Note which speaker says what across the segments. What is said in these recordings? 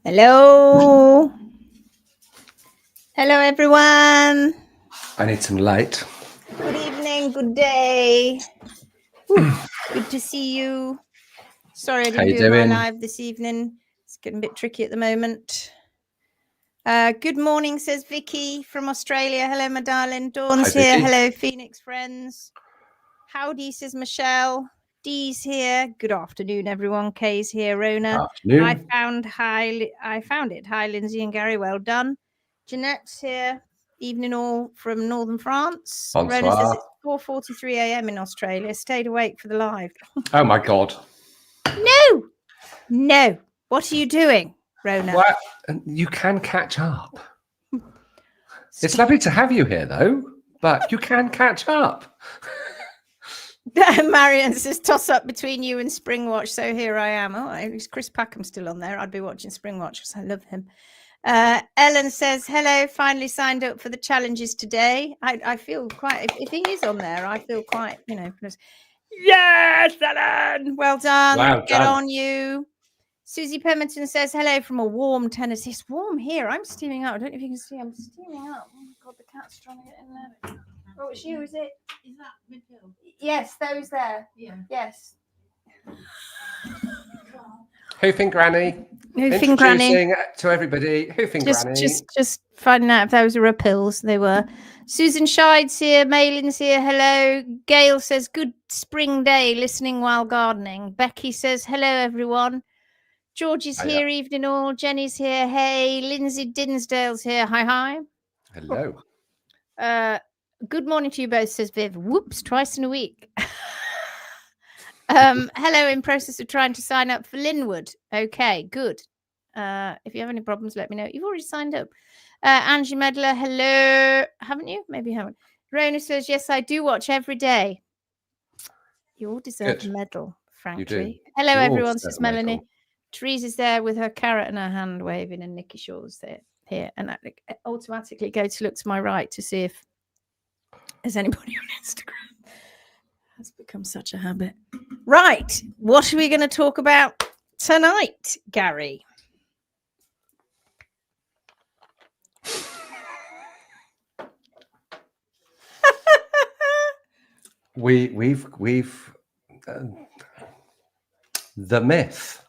Speaker 1: Hello. Hello, everyone.
Speaker 2: I need some light.
Speaker 1: Good evening, good day. Whew, good to see you. Sorry I didn't do my live this evening. It's getting a bit tricky at the moment. Good morning, says Vicky from Australia. Hello, my darling. Dawn's here. Hello, Phoenix friends. Howdy, says Michelle. Dee's here. Good afternoon, everyone. Kay's here. Rona.
Speaker 2: Afternoon.
Speaker 1: I found it. Hi, Lindsay and Gary. Well done. Jeanette's here. Evening all from northern France.
Speaker 2: Bonsoir.
Speaker 1: Rona says it's 4:43 a.m. in Australia. Stayed awake for the live.
Speaker 2: Oh my God.
Speaker 1: No. What are you doing, Rona?
Speaker 2: What? You can catch up. It's lovely to have you here, though, but you can catch up.
Speaker 1: Marion says toss up between you and Springwatch, so here I am. Oh, is Chris Packham still on there? I'd be watching Springwatch because I love him. Ellen says hello, finally signed up for the challenges today. I feel quite, if he is on there, I feel quite, yes, Ellen, well done. Get on you. Susie Pemberton says hello from a warm Tennessee. It's warm here. I'm steaming up. I don't know if you can see. I'm steaming up. Oh my God, the cat's trying to get in there. Oh, it's you, is it?
Speaker 3: Is that midfield?
Speaker 1: Yes, those there.
Speaker 3: Yeah.
Speaker 1: Yes.
Speaker 2: Hoofing Granny.
Speaker 1: Hoofing Granny.
Speaker 2: To everybody. Hoofing Granny.
Speaker 1: Just finding out if those were pills. They were. Susan Shide's here. Malin's here. Hello. Gail says good spring day listening while gardening. Becky says hello, everyone. George is here. Evening all. Jenny's here. Hey. Lindsay Dinsdale's here. Hi.
Speaker 2: Hello.
Speaker 1: Good morning to you both, says Viv. Whoops, twice in a week. Hello, in process of trying to sign up for Linwood. Okay, good. If you have any problems, let me know. You've already signed up. Angie Medler, hello. Haven't you? Maybe you haven't. Rona says, yes, I do watch every day. You all deserve a medal, frankly.
Speaker 2: You do.
Speaker 1: Hello, everyone, says Melanie. Teresa's there with her carrot in her hand waving, and Nikki Shaw's there here. And I automatically go to look to my right to see if there's anybody on Instagram. Has become such a habit. Right. What are we going to talk about tonight, Gary?
Speaker 2: We've the myth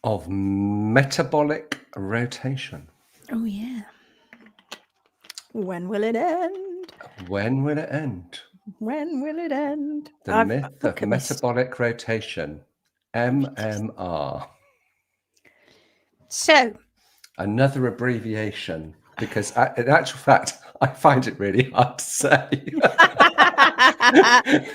Speaker 2: of metabolic rotation.
Speaker 1: Oh yeah. When will it end?
Speaker 2: When will it end?
Speaker 1: When will it end?
Speaker 2: The myth of metabolic rotation, MMR.
Speaker 1: So,
Speaker 2: another abbreviation, because in actual fact, I find it really hard to say.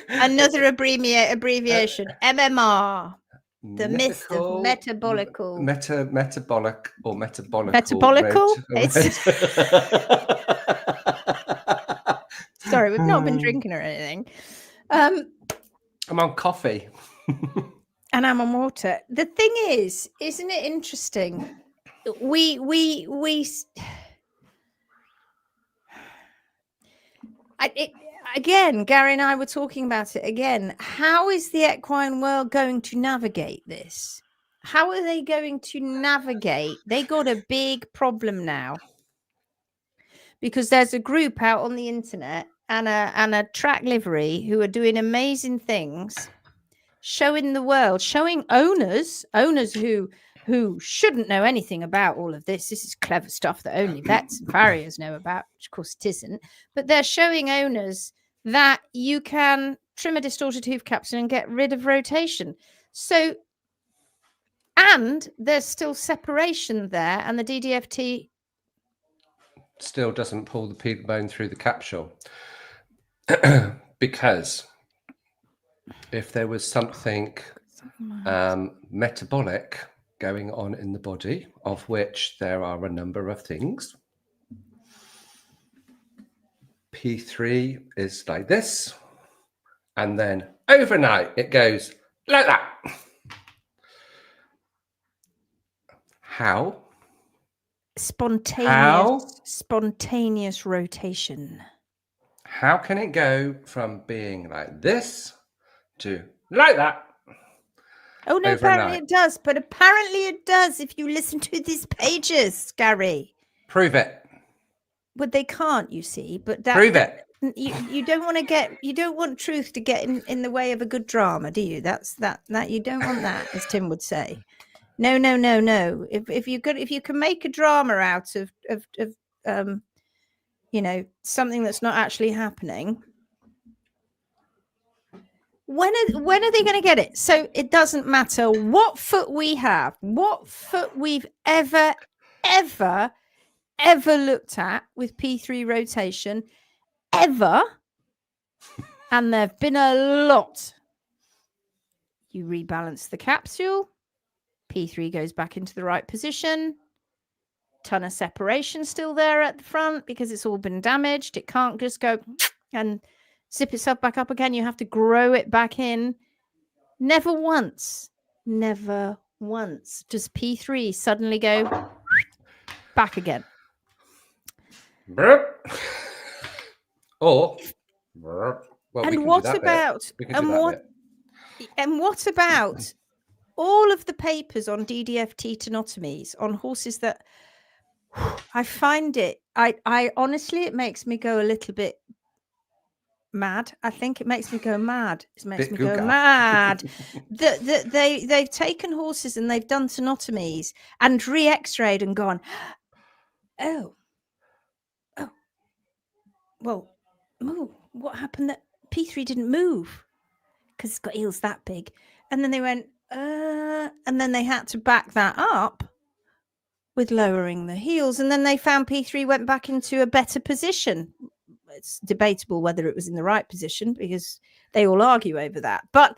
Speaker 1: Another abbreviation, MMR. The myth of metabolical.
Speaker 2: Metabolic or metabolical.
Speaker 1: Metabolical? Sorry, we've not been drinking or anything.
Speaker 2: I'm on coffee.
Speaker 1: And I'm on water. The thing is, isn't it interesting? Again, Gary and I were talking about it again. How is the equine world going to navigate this? How are they going to navigate? They got a big problem now because there's a group out on the internet and a track livery who are doing amazing things, showing the world, showing owners who shouldn't know anything about all of this. This is clever stuff that only vets and farriers know about, which of course it isn't. But they're showing owners that you can trim a distorted hoof capsule and get rid of rotation. So, and there's still separation there, and the DDFT
Speaker 2: still doesn't pull the pedal bone through the capsule. Because if there was something metabolic going on in the body, of which there are a number of things, P3 is like this, and then overnight it goes like that. How?
Speaker 1: Spontaneous rotation.
Speaker 2: How can it go from being like this to like that?
Speaker 1: Oh, no, apparently
Speaker 2: overnight.
Speaker 1: it does. But apparently it does if you listen to these pages, Garry.
Speaker 2: Prove it.
Speaker 1: But they can't, you see. But
Speaker 2: Prove it.
Speaker 1: You don't want truth to get in the way of a good drama, do you? That you don't want that, as Tim would say. No. If you can make a drama out of something that's not actually happening, when are they going to get it? So it doesn't matter what foot we have, what foot we've ever looked at with P3 rotation, ever, and there have been a lot. You rebalance the capsule, P3 goes back into the right position, ton of separation still there at the front because it's all been damaged. It can't just go and zip itself back up again. You have to grow it back in. Never once does P3 suddenly go back again.
Speaker 2: Or, well,
Speaker 1: and what about all of the papers on DDFT tenotomies on horses that I find it, I honestly, it makes me go a little bit mad. I think it makes me go mad. It makes me go mad. They've taken horses and they've done tenotomies and re-x-rayed and gone, oh, well, what happened that P3 didn't move? Because it's got heels that big. And then they went, and then they had to back that up with lowering the heels. And then they found P3 went back into a better position. It's debatable whether it was in the right position because they all argue over that. But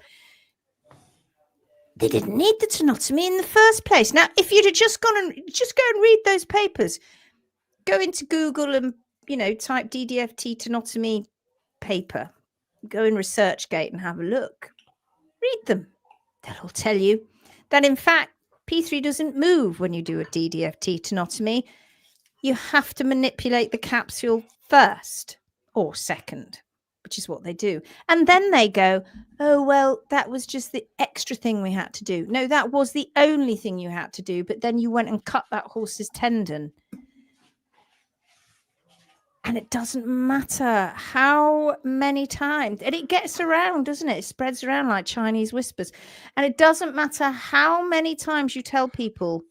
Speaker 1: they didn't need the tenotomy in the first place. Now, if you'd have just go and read those papers, go into Google and, type DDFT tenotomy paper, go in ResearchGate and have a look. Read them. They'll tell you that, in fact, P3 doesn't move when you do a DDFT tenotomy. You have to manipulate the capsule first or second, which is what they do. And then they go, oh, well, that was just the extra thing we had to do. No, that was the only thing you had to do. But then you went and cut that horse's tendon. And it doesn't matter how many times. And it gets around, doesn't it? It spreads around like Chinese whispers. And it doesn't matter how many times you tell people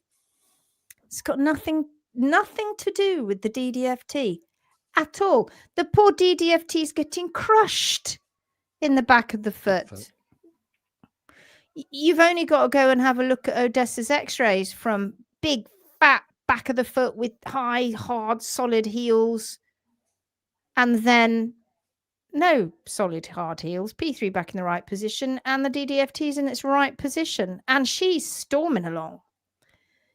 Speaker 1: it's got nothing to do with the DDFT at all. The poor DDFT is getting crushed in the back of the foot. You've only got to go and have a look at Odessa's x-rays from big, fat back of the foot with high, hard, solid heels. And then no solid hard heels, P3 back in the right position, and the DDFT is in its right position. And she's storming along.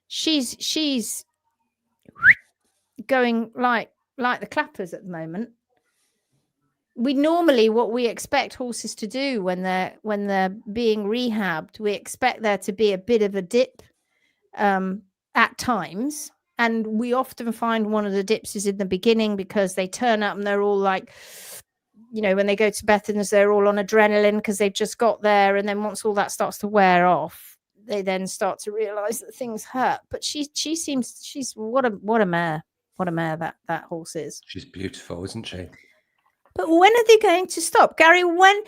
Speaker 1: She's going like the clappers at the moment. What we expect horses to do when they're being rehabbed, we expect there to be a bit of a dip at times. And we often find one of the dips is in the beginning because they turn up and they're all like, when they go to Bethans, they're all on adrenaline because they've just got there. And then once all that starts to wear off, they then start to realize that things hurt. But she's what a mare that horse is.
Speaker 2: She's beautiful, isn't she?
Speaker 1: But when are they going to stop, Garry? When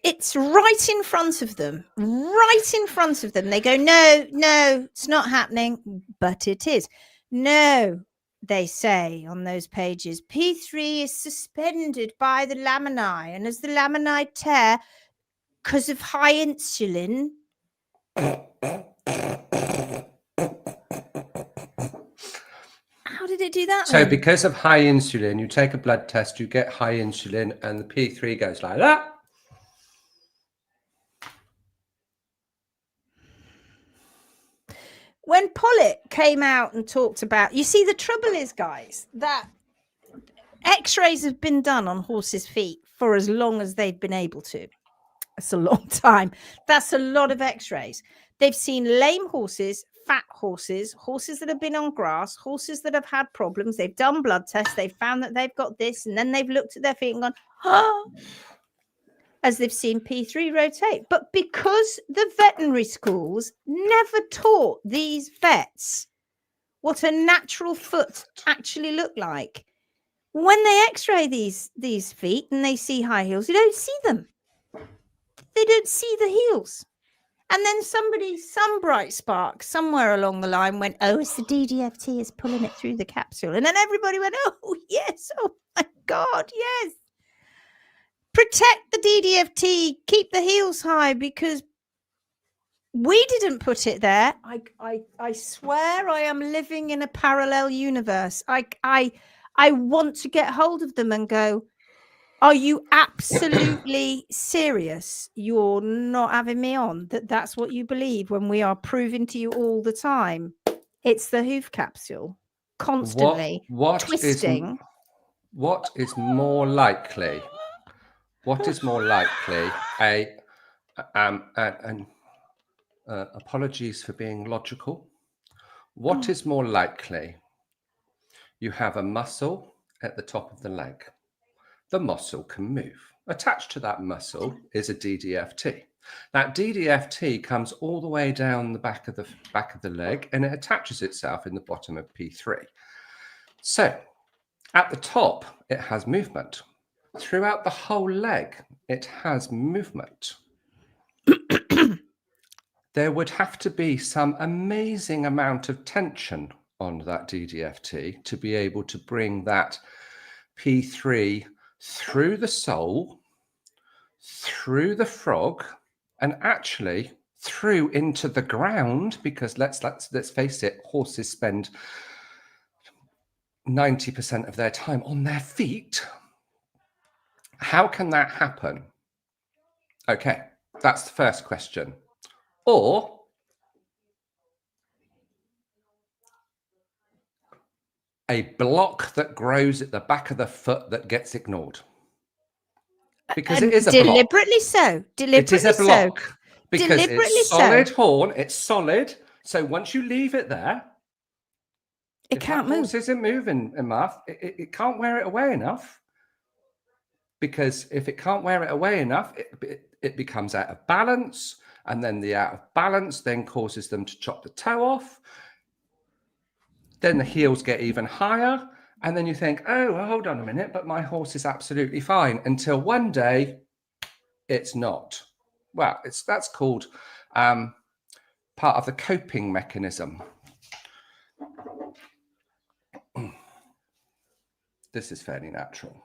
Speaker 1: it's right in front of them, they go, no, it's not happening, but it is. No, they say on those pages, P3 is suspended by the laminae, and as the laminae tear because of high insulin. How did it do that?
Speaker 2: So because of high insulin, you take a blood test, you get high insulin, and the P3 goes like that.
Speaker 1: When Pollitt came out and talked about, you see, the trouble is, guys, that x-rays have been done on horses' feet for as long as they've been able to. That's a long time. That's a lot of x-rays. They've seen lame horses, fat horses, horses that have been on grass, horses that have had problems. They've done blood tests. They've found that they've got this, and then they've looked at their feet and gone, oh. as they've seen P3 rotate. But because the veterinary schools never taught these vets what a natural foot actually looked like, when they x-ray these feet and they see high heels, you don't see them. They don't see the heels. And then some bright spark somewhere along the line went, oh, it's the DDFT is pulling it through the capsule. And then everybody went, oh, yes. Oh, my God, yes. Protect the DDFT. Keep the heels high, because we didn't put it there. I swear I am living in a parallel universe. I want to get hold of them and go, are you absolutely serious? You're not having me on that's what you believe, when we are proving to you all the time it's the hoof capsule constantly twisting.
Speaker 2: What is more likely? What is more likely? Apologies for being logical. What is more likely? You have a muscle at the top of the leg. The muscle can move. Attached to that muscle is a DDFT. That DDFT comes all the way down the back of the leg, and it attaches itself in the bottom of P3. So at the top, it has movement. Throughout the whole leg, it has movement. There would have to be some amazing amount of tension on that DDFT to be able to bring that P3 through the sole, through the frog, and actually through into the ground, because let's face it, horses spend 90% of their time on their feet. How can that happen? Okay, that's the first question. Or a block that grows at the back of the foot that gets ignored. Because it is a block.
Speaker 1: Deliberately so. Deliberately
Speaker 2: it is a block.
Speaker 1: so.
Speaker 2: Because
Speaker 1: Deliberately
Speaker 2: it's solid
Speaker 1: so.
Speaker 2: horn, it's solid. So once you leave it there,
Speaker 1: it can't move.
Speaker 2: If that horse isn't moving enough, it can't wear it away enough. Because if it can't wear it away enough, it becomes out of balance. And then the out of balance then causes them to chop the toe off. Then the heels get even higher. And then you think, oh, well, hold on a minute, but my horse is absolutely fine. Until one day, it's not. Well, that's called part of the coping mechanism. This is fairly natural.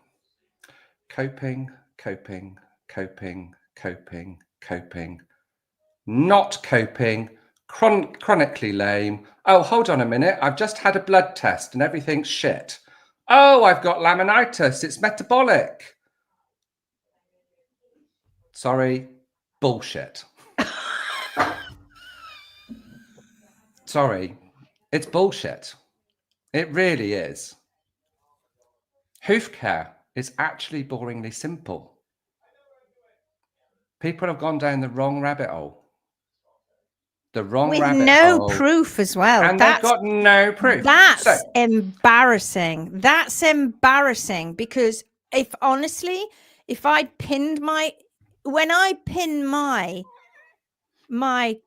Speaker 2: Coping, coping, coping, coping, coping. Not coping, chronically lame. Oh, hold on a minute. I've just had a blood test and everything's shit. Oh, I've got laminitis. It's metabolic. Sorry, bullshit. Sorry, it's bullshit. It really is. Hoof care is actually boringly simple. People have gone down the wrong rabbit hole. The wrong
Speaker 1: with
Speaker 2: rabbit
Speaker 1: no
Speaker 2: hole.
Speaker 1: proof as well.
Speaker 2: And they've got no proof.
Speaker 1: That's embarrassing. That's embarrassing, because if I pinned when I pin my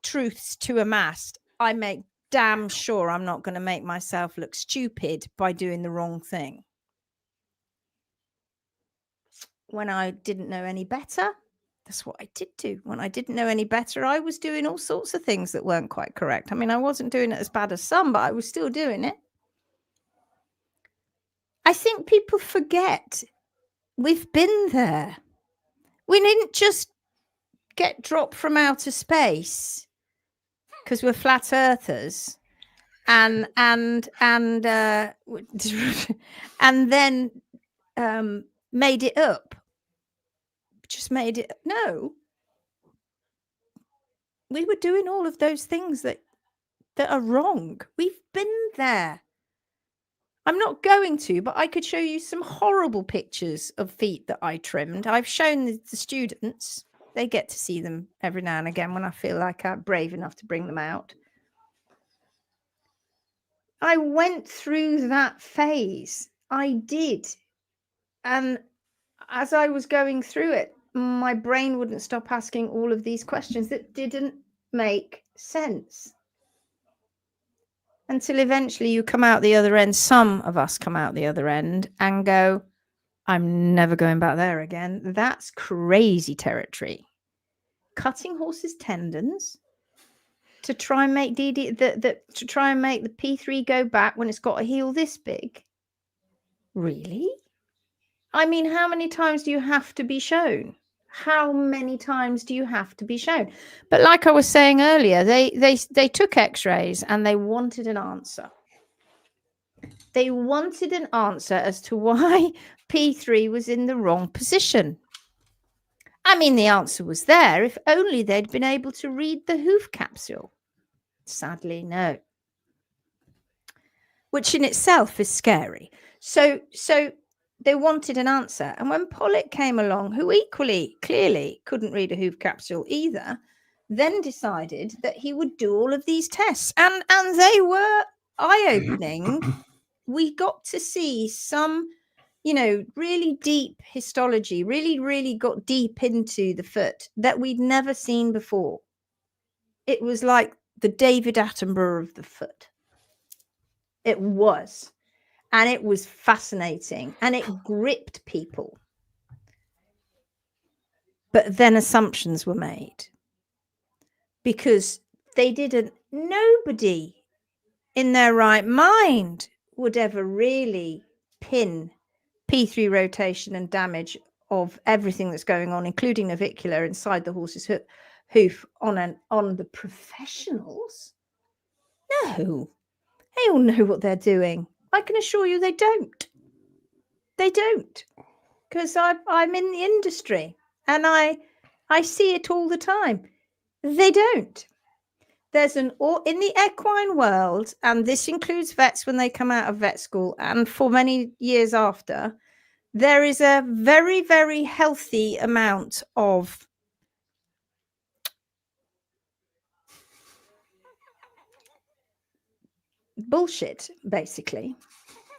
Speaker 1: truths to a mast, I make damn sure I'm not going to make myself look stupid by doing the wrong thing. When I didn't know any better, that's what I did do. When I didn't know any better, I was doing all sorts of things that weren't quite correct. I mean, I wasn't doing it as bad as some, but I was still doing it. I think people forget we've been there. We didn't just get dropped from outer space because we're flat earthers and then made it up. Just made it. No, we were doing all of those things that are wrong. We've been there. I'm not going to, but I could show you some horrible pictures of feet that I trimmed. I've shown the students. They get to see them every now and again when I feel like I'm brave enough to bring them out. I went through that phase. I did. And as I was going through it, my brain wouldn't stop asking all of these questions that didn't make sense. Until eventually you come out the other end, some of us come out the other end and go, I'm never going back there again. That's crazy territory. Cutting horses' tendons to try and make to try and make the P3 go back when it's got a heel this big. Really? I mean, how many times do you have to be shown? How many times do you have to be shown? But like I was saying earlier, they took x-rays and they wanted an answer. They wanted an answer as to why P3 was in the wrong position. I mean, the answer was there if only they'd been able to read the hoof capsule. Sadly, no. Which in itself is scary. So they wanted an answer. And when Pollock came along, who equally clearly couldn't read a hoof capsule either, then decided that he would do all of these tests. And they were eye-opening. We got to see some, really deep histology, really got deep into the foot that we'd never seen before. It was like the David Attenborough of the foot. It was. And it was fascinating. And it gripped people. But then assumptions were made. Because nobody in their right mind would ever really pin P3 rotation and damage of everything that's going on, including navicular inside the horse's hoof on the professionals. No, they all know what they're doing. I can assure you they don't. They don't, because I'm in the industry and I see it all the time. They don't. There's in the equine world, and this includes vets when they come out of vet school and for many years after, there is a very, very healthy amount of bullshit, basically.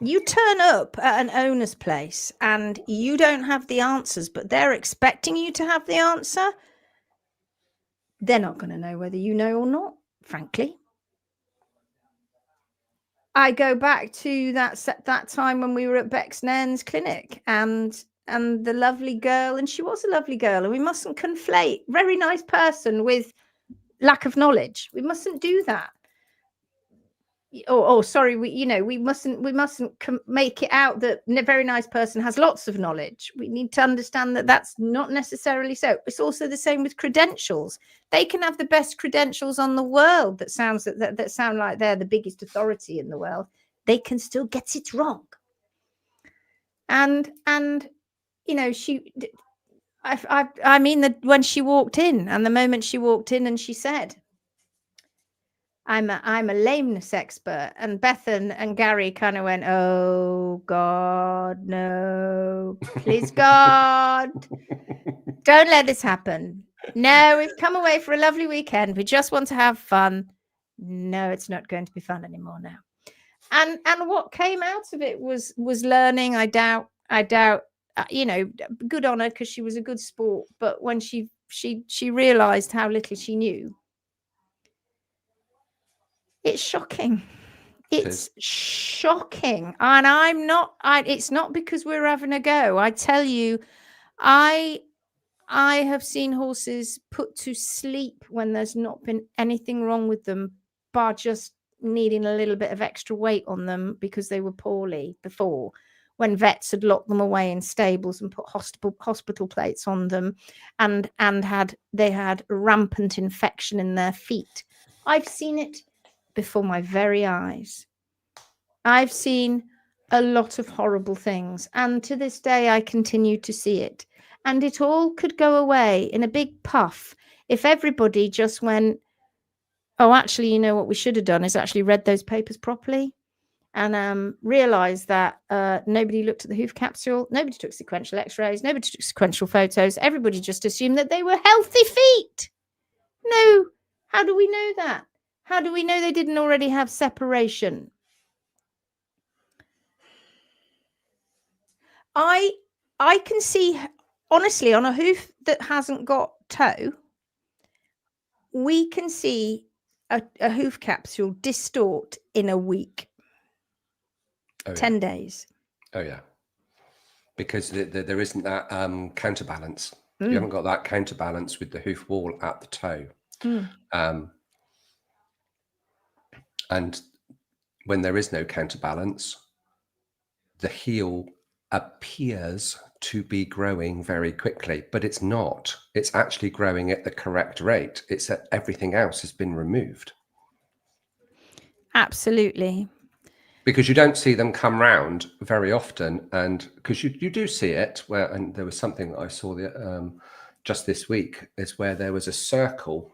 Speaker 1: You turn up at an owner's place and you don't have the answers, but they're expecting you to have the answer. They're not going to know whether you know or not, frankly. I go back to that time when we were at Bex Nairn's clinic and the lovely girl, and she was a lovely girl, and we mustn't conflate very nice person with lack of knowledge. We mustn't do that. Sorry, we mustn't make it out that a very nice person has lots of knowledge. We need to understand that that's not necessarily so. It's also the same with credentials. They can have the best credentials on the world that sound like they're the biggest authority in the world. They can still get it wrong. And I mean that when she walked in, and the moment she walked in and she said, I'm a lameness expert, and Beth and Garry kind of went, oh God, no, please God, don't let this happen. No, we've come away for a lovely weekend. We just want to have fun. No, it's not going to be fun anymore now. And what came out of it was learning. I doubt, good on her because she was a good sport. But when she realized how little she knew, it's shocking. It's shocking. And it's not because we're having a go. I tell you, I have seen horses put to sleep when there's not been anything wrong with them, bar just needing a little bit of extra weight on them because they were poorly before, when vets had locked them away in stables and put hospital plates on them and they had rampant infection in their feet. I've seen it before my very eyes. I've seen a lot of horrible things, and to this day I continue to see it. And it all could go away in a big puff if everybody just went, oh, actually, you know what we should have done is actually read those papers properly and realized that nobody looked at the hoof capsule, nobody took sequential x-rays, nobody took sequential photos. Everybody just assumed that they were healthy feet. No, how do we know that? How do we know they didn't already have separation? I can see honestly, on a hoof that hasn't got toe, we can see a hoof capsule distort in a week, 10 days.
Speaker 2: Oh yeah, because there isn't that counterbalance. You
Speaker 1: Mm.
Speaker 2: haven't got that counterbalance with the hoof wall at the toe. And when there is no counterbalance, the heel appears to be growing very quickly, but it's not. It's actually growing at the correct rate. It's that everything else has been removed.
Speaker 1: Absolutely.
Speaker 2: Because you don't see them come round very often, and because you do see it where, and there was something that I saw just this week, is where there was a circle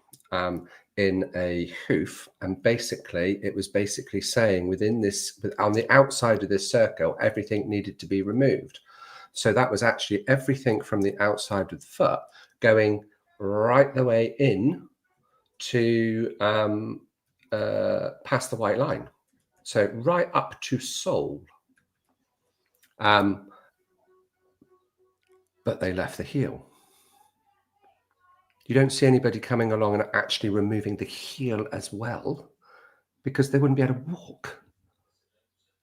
Speaker 2: in a hoof, and basically it was basically saying within this, on the outside of this circle, everything needed to be removed. So that was actually everything from the outside of the foot going right the way in to past the white line. So right up to sole. But they left the heel. You don't see anybody coming along and actually removing the heel as well, because they wouldn't be able to walk.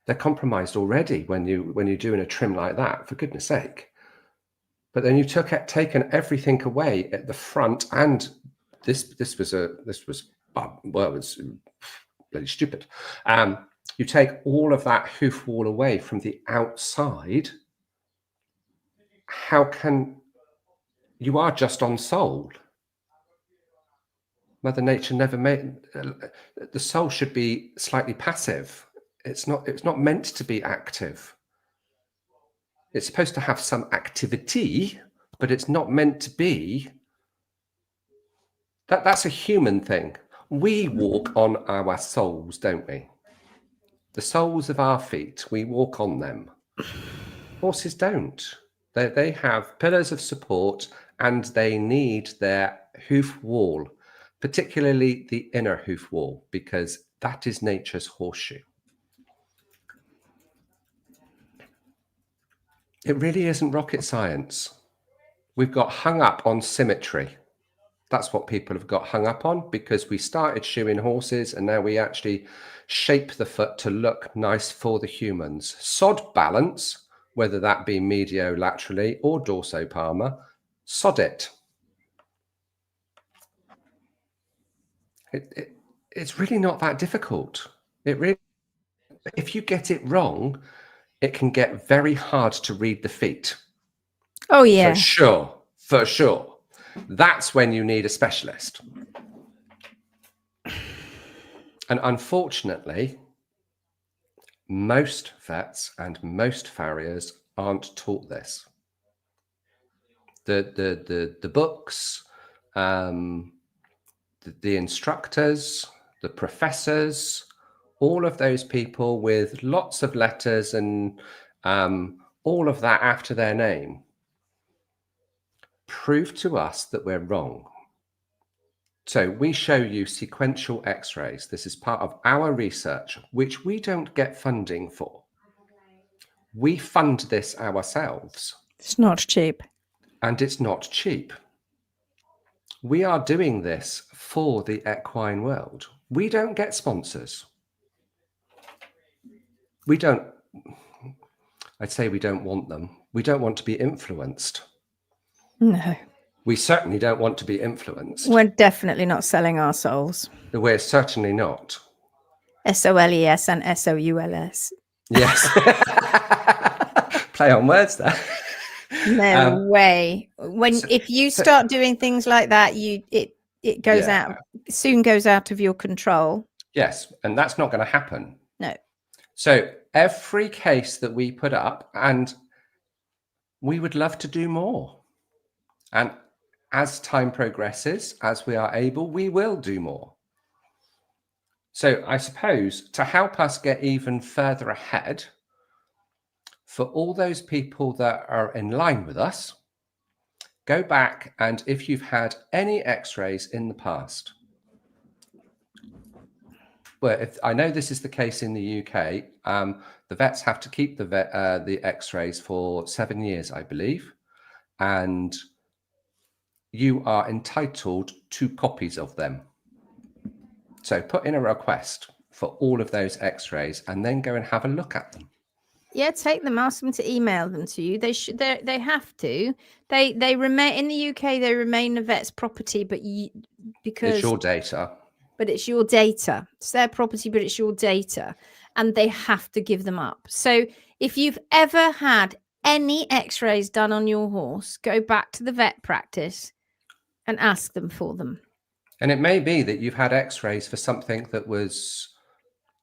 Speaker 2: They're compromised already when you're doing a trim like that, for goodness sake. But then you've taken everything away at the front, and this was bloody stupid. You take all of that hoof wall away from the outside. How can you are just on sole? Mother Nature never made the sole should be slightly passive. It's not meant to be active. It's supposed to have some activity, but it's not meant to be. That's a human thing. We walk on our soles, don't we? The soles of our feet, we walk on them. Horses don't. They have pillars of support, and they need their hoof wall, particularly the inner hoof wall, because that is nature's horseshoe. It really isn't rocket science. We've got hung up on symmetry. That's what people have got hung up on, because we started shoeing horses and now we actually shape the foot to look nice for the humans. Sod balance, whether that be mediolaterally or dorsopalmar, sod it. It's really not that difficult. If you get it wrong, it can get very hard to read the feet.
Speaker 1: Oh yeah,
Speaker 2: for sure. That's when you need a specialist. And unfortunately, most vets and most farriers aren't taught this. The books, the instructors, the professors, all of those people with lots of letters and all of that after their name prove to us that we're wrong. So we show you sequential x-rays. This is part of our research, which we don't get funding for. We fund this ourselves.
Speaker 1: it's not cheap.
Speaker 2: And it's not cheap. We are doing this for the equine world. We don't get sponsors. I'd say we don't want them. We don't want to be influenced.
Speaker 1: No.
Speaker 2: We certainly don't want to be influenced.
Speaker 1: We're definitely not selling our souls.
Speaker 2: We're certainly not.
Speaker 1: SOLES and SOULS.
Speaker 2: Yes. Play on words there.
Speaker 1: No way. If you start doing things like that, it goes out, soon goes out of your control.
Speaker 2: Yes, and that's not going to happen.
Speaker 1: No.
Speaker 2: So every case that we put up, and we would love to do more. And as time progresses, as we are able, we will do more. So I suppose to help us get even further ahead, for all those people that are in line with us, go back, and if you've had any x-rays in the past, well, I know this is the case in the UK, the vets have to keep the x-rays for 7 years, I believe. and you are entitled to copies of them. So put in a request for all of those x-rays and then go and have a look at them.
Speaker 1: Yeah, take them, ask them to email them to you. They should, they have to. They remain in the UK, they remain the vet's property, but because
Speaker 2: it's your data.
Speaker 1: But it's your data. It's their property, but it's your data. And they have to give them up. So if you've ever had any x-rays done on your horse, go back to the vet practice and ask them for them.
Speaker 2: And it may be that you've had x-rays for something that was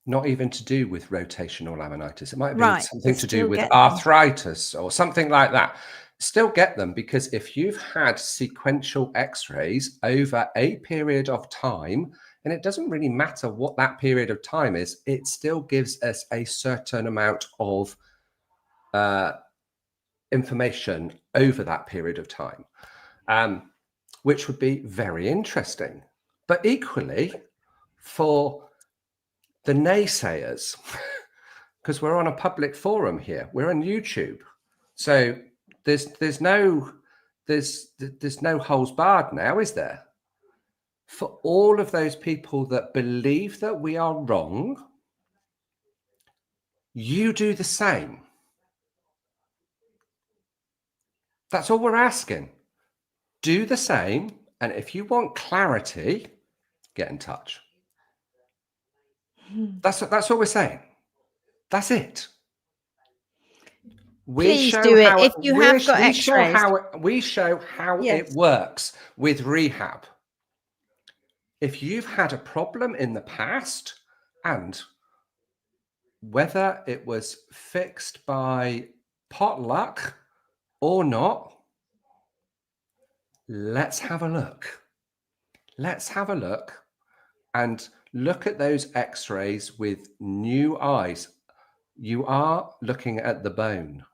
Speaker 2: not even to do with rotational laminitis. It might have been something to do with arthritis or something like that. Still get them, because if you've had sequential x-rays over a period of time, and it doesn't really matter what that period of time is, it still gives us a certain amount of information over that period of time, which would be very interesting. But equally, for the naysayers, because we're on a public forum here, we're on YouTube, so there's no holes barred now, is there? For all of those people that believe that we are wrong, you do the same. That's all we're asking. Do the same, and if you want clarity, get in touch. That's what we're saying. That's it.
Speaker 1: Please do it if you have got x-rays.
Speaker 2: We show how it works with rehab. If you've had a problem in the past, and whether it was fixed by potluck or not, let's have a look. Let's have a look and look at those x-rays with new eyes. You are looking at the bone.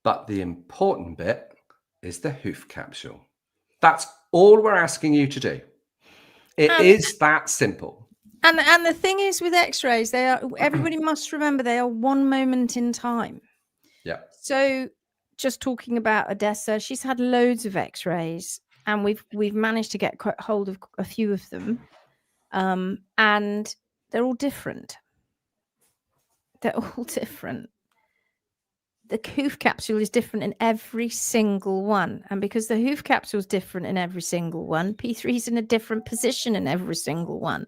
Speaker 2: But the important bit is the hoof capsule. That's all we're asking you to do. It is that simple.
Speaker 1: And the thing is with x-rays, they are, everybody must remember, they are one moment in time.
Speaker 2: Yeah.
Speaker 1: So just talking about Odessa, she's had loads of x-rays, and we've managed to get hold of a few of them. And they're all different. They're all different. The hoof capsule is different in every single one. And because the hoof capsule is different in every single one, P3 is in a different position in every single one.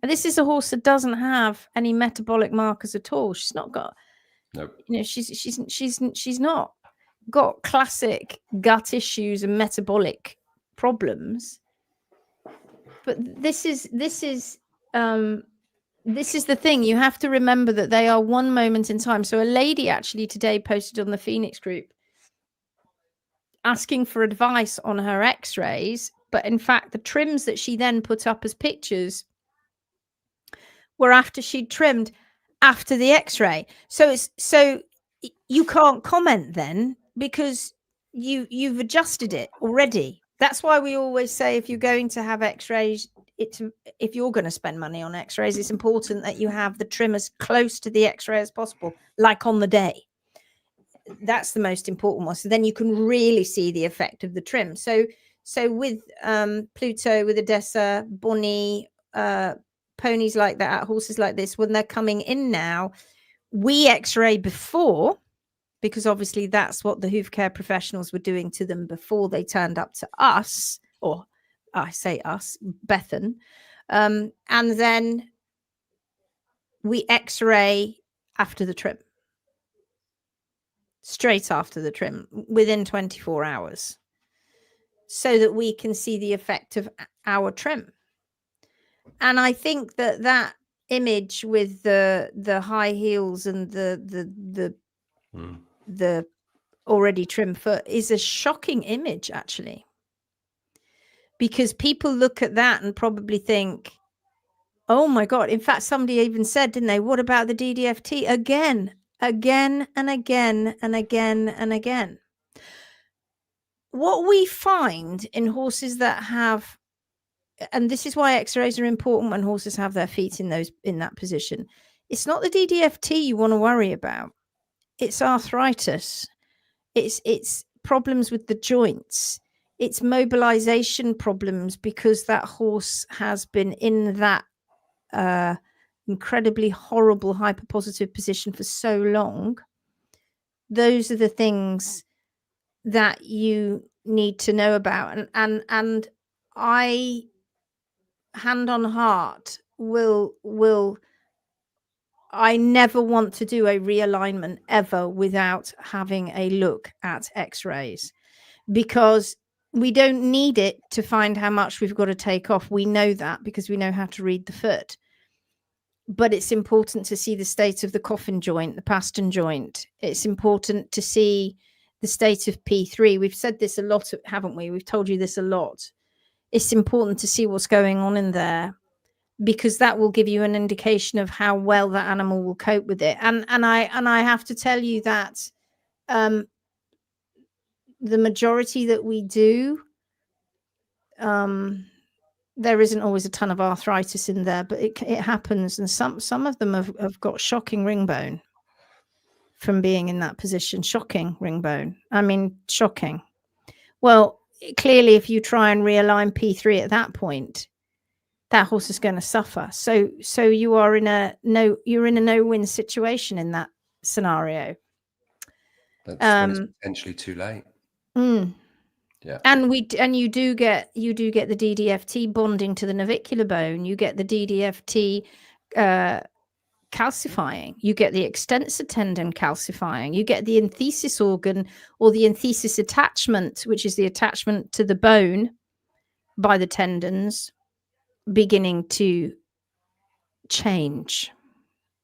Speaker 1: And this is a horse that doesn't have any metabolic markers at all. She's not got,
Speaker 2: nope.
Speaker 1: You know, she's not got classic gut issues and metabolic problems. But this is the thing. You have to remember that they are one moment in time. So a lady actually today posted on the Phoenix group asking for advice on her x-rays, but in fact the trims that she then put up as pictures were after she'd trimmed after the x-ray. So you can't comment then, because you've adjusted it already. That's why we always say, if you're going to have x-rays, if you're going to spend money on x-rays, it's important that you have the trim as close to the x-ray as possible, like on the day. That's the most important one. So then you can really see the effect of the trim. So with Pluto, with Odessa, Bonnie, ponies like that, horses like this, when they're coming in now, we x-ray before, because obviously that's what the hoof care professionals were doing to them before they turned up to us, or I say us, Bethan. And then we x-ray after the trim, straight after the trim, within 24 hours, so that we can see the effect of our trim. And I think that image with the high heels and the already trim foot is a shocking image, actually, because people look at that and probably think, oh my God. In fact, somebody even said, didn't they, what about the DDFT? Again and again and again and again. What we find in horses that have, and this is why x-rays are important when horses have their feet in that position, it's not the DDFT you want to worry about. It's arthritis. It's problems with the joints. It's mobilization problems because that horse has been in that incredibly horrible hyperpositive position for so long. Those are the things that you need to know about. And I, hand on heart, I never want to do a realignment ever without having a look at x-rays, because we don't need it to find how much we've got to take off. We know that because we know how to read the foot. But it's important to see the state of the coffin joint, the pastern joint. It's important to see the state of P3. We've said this a lot, haven't we? We've told you this a lot. It's important to see what's going on in there, because that will give you an indication of how well that animal will cope with it. And I have to tell you that the majority that we do, there isn't always a ton of arthritis in there, but it happens. And some of them have got shocking ring bone from being in that position. Shocking ring bone. I mean, shocking. Well, clearly, if you try and realign P3 at that point, that horse is going to suffer. So you are in a no-win situation in that scenario.
Speaker 2: That's when it's potentially too late. Yeah.
Speaker 1: And you do get the DDFT bonding to the navicular bone. You get the DDFT calcifying. You get the extensor tendon calcifying. You get the enthesis organ, or the enthesis attachment, which is the attachment to the bone by the tendons, beginning to change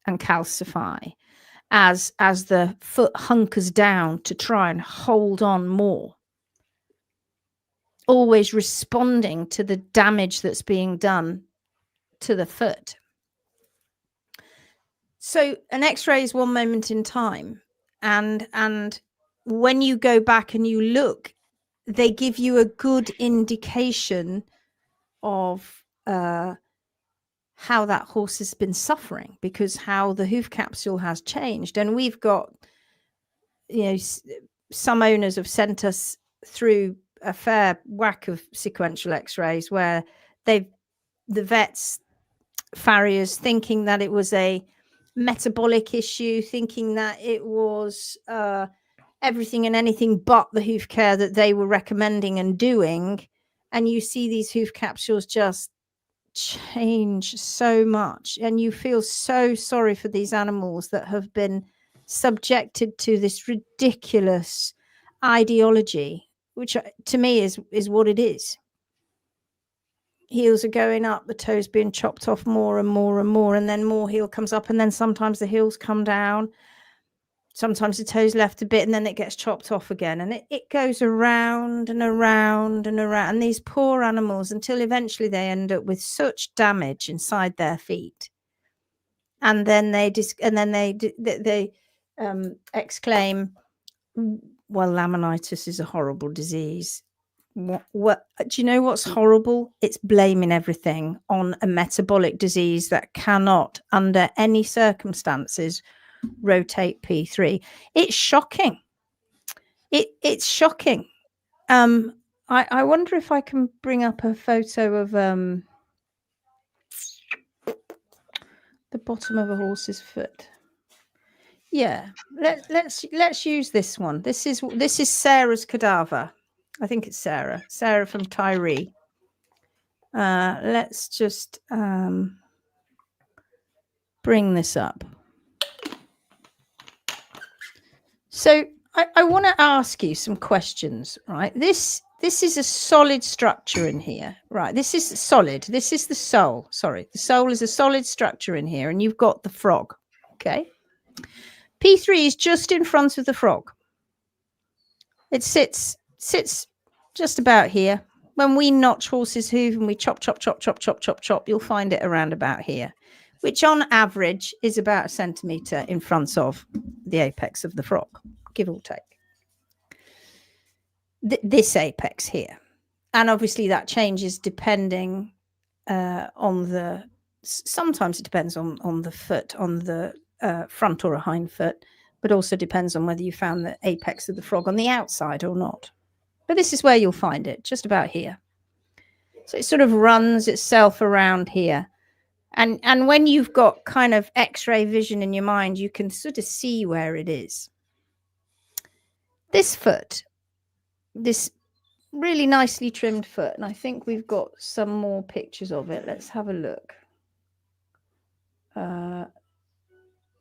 Speaker 1: and calcify as the foot hunkers down to try and hold on more, always responding to the damage that's being done to the foot. So an x-ray is one moment in time, and when you go back and you look, they give you a good indication of how that horse has been suffering, because how the hoof capsule has changed. And we've got, some owners have sent us through a fair whack of sequential x-rays where the vets, farriers, thinking that it was a metabolic issue, thinking that it was everything and anything but the hoof care that they were recommending and doing. And you see these hoof capsules just change so much, and you feel so sorry for these animals that have been subjected to this ridiculous ideology, which to me is what it is. Heels are going up, the toes being chopped off more and more and more, and then more heel comes up, and then sometimes the heels come down, sometimes the toes left a bit, and then it gets chopped off again, and it goes around and around and around. And these poor animals, until eventually they end up with such damage inside their feet, and then they exclaim, well, laminitis is a horrible disease. What do you know what's horrible? It's blaming everything on a metabolic disease that cannot, under any circumstances, rotate P3. It's shocking. It's shocking. I wonder if I can bring up a photo of the bottom of a horse's foot. Yeah, let's use this one. This is Sarah's cadaver. I think it's Sarah from Tyree. Let's just bring this up. So I want to ask you some questions, right? This is a solid structure in here, right? This is solid. This is the sole. Sorry, the sole is a solid structure in here, and you've got the frog. Okay. P3 is just in front of the frog. It sits just about here. When we notch horses' hoof and we chop, you'll find it around about here, which on average is about 1 centimetre in front of the apex of the frog, give or take. This apex here. And obviously that changes depending on sometimes it depends on the foot, on the front or a hind foot, but also depends on whether you found the apex of the frog on the outside or not. But this is where you'll find it, just about here. So it sort of runs itself around here. And when you've got kind of X-ray vision in your mind, you can sort of see where it is. This foot, this really nicely trimmed foot, and I think we've got some more pictures of it. Let's have a look.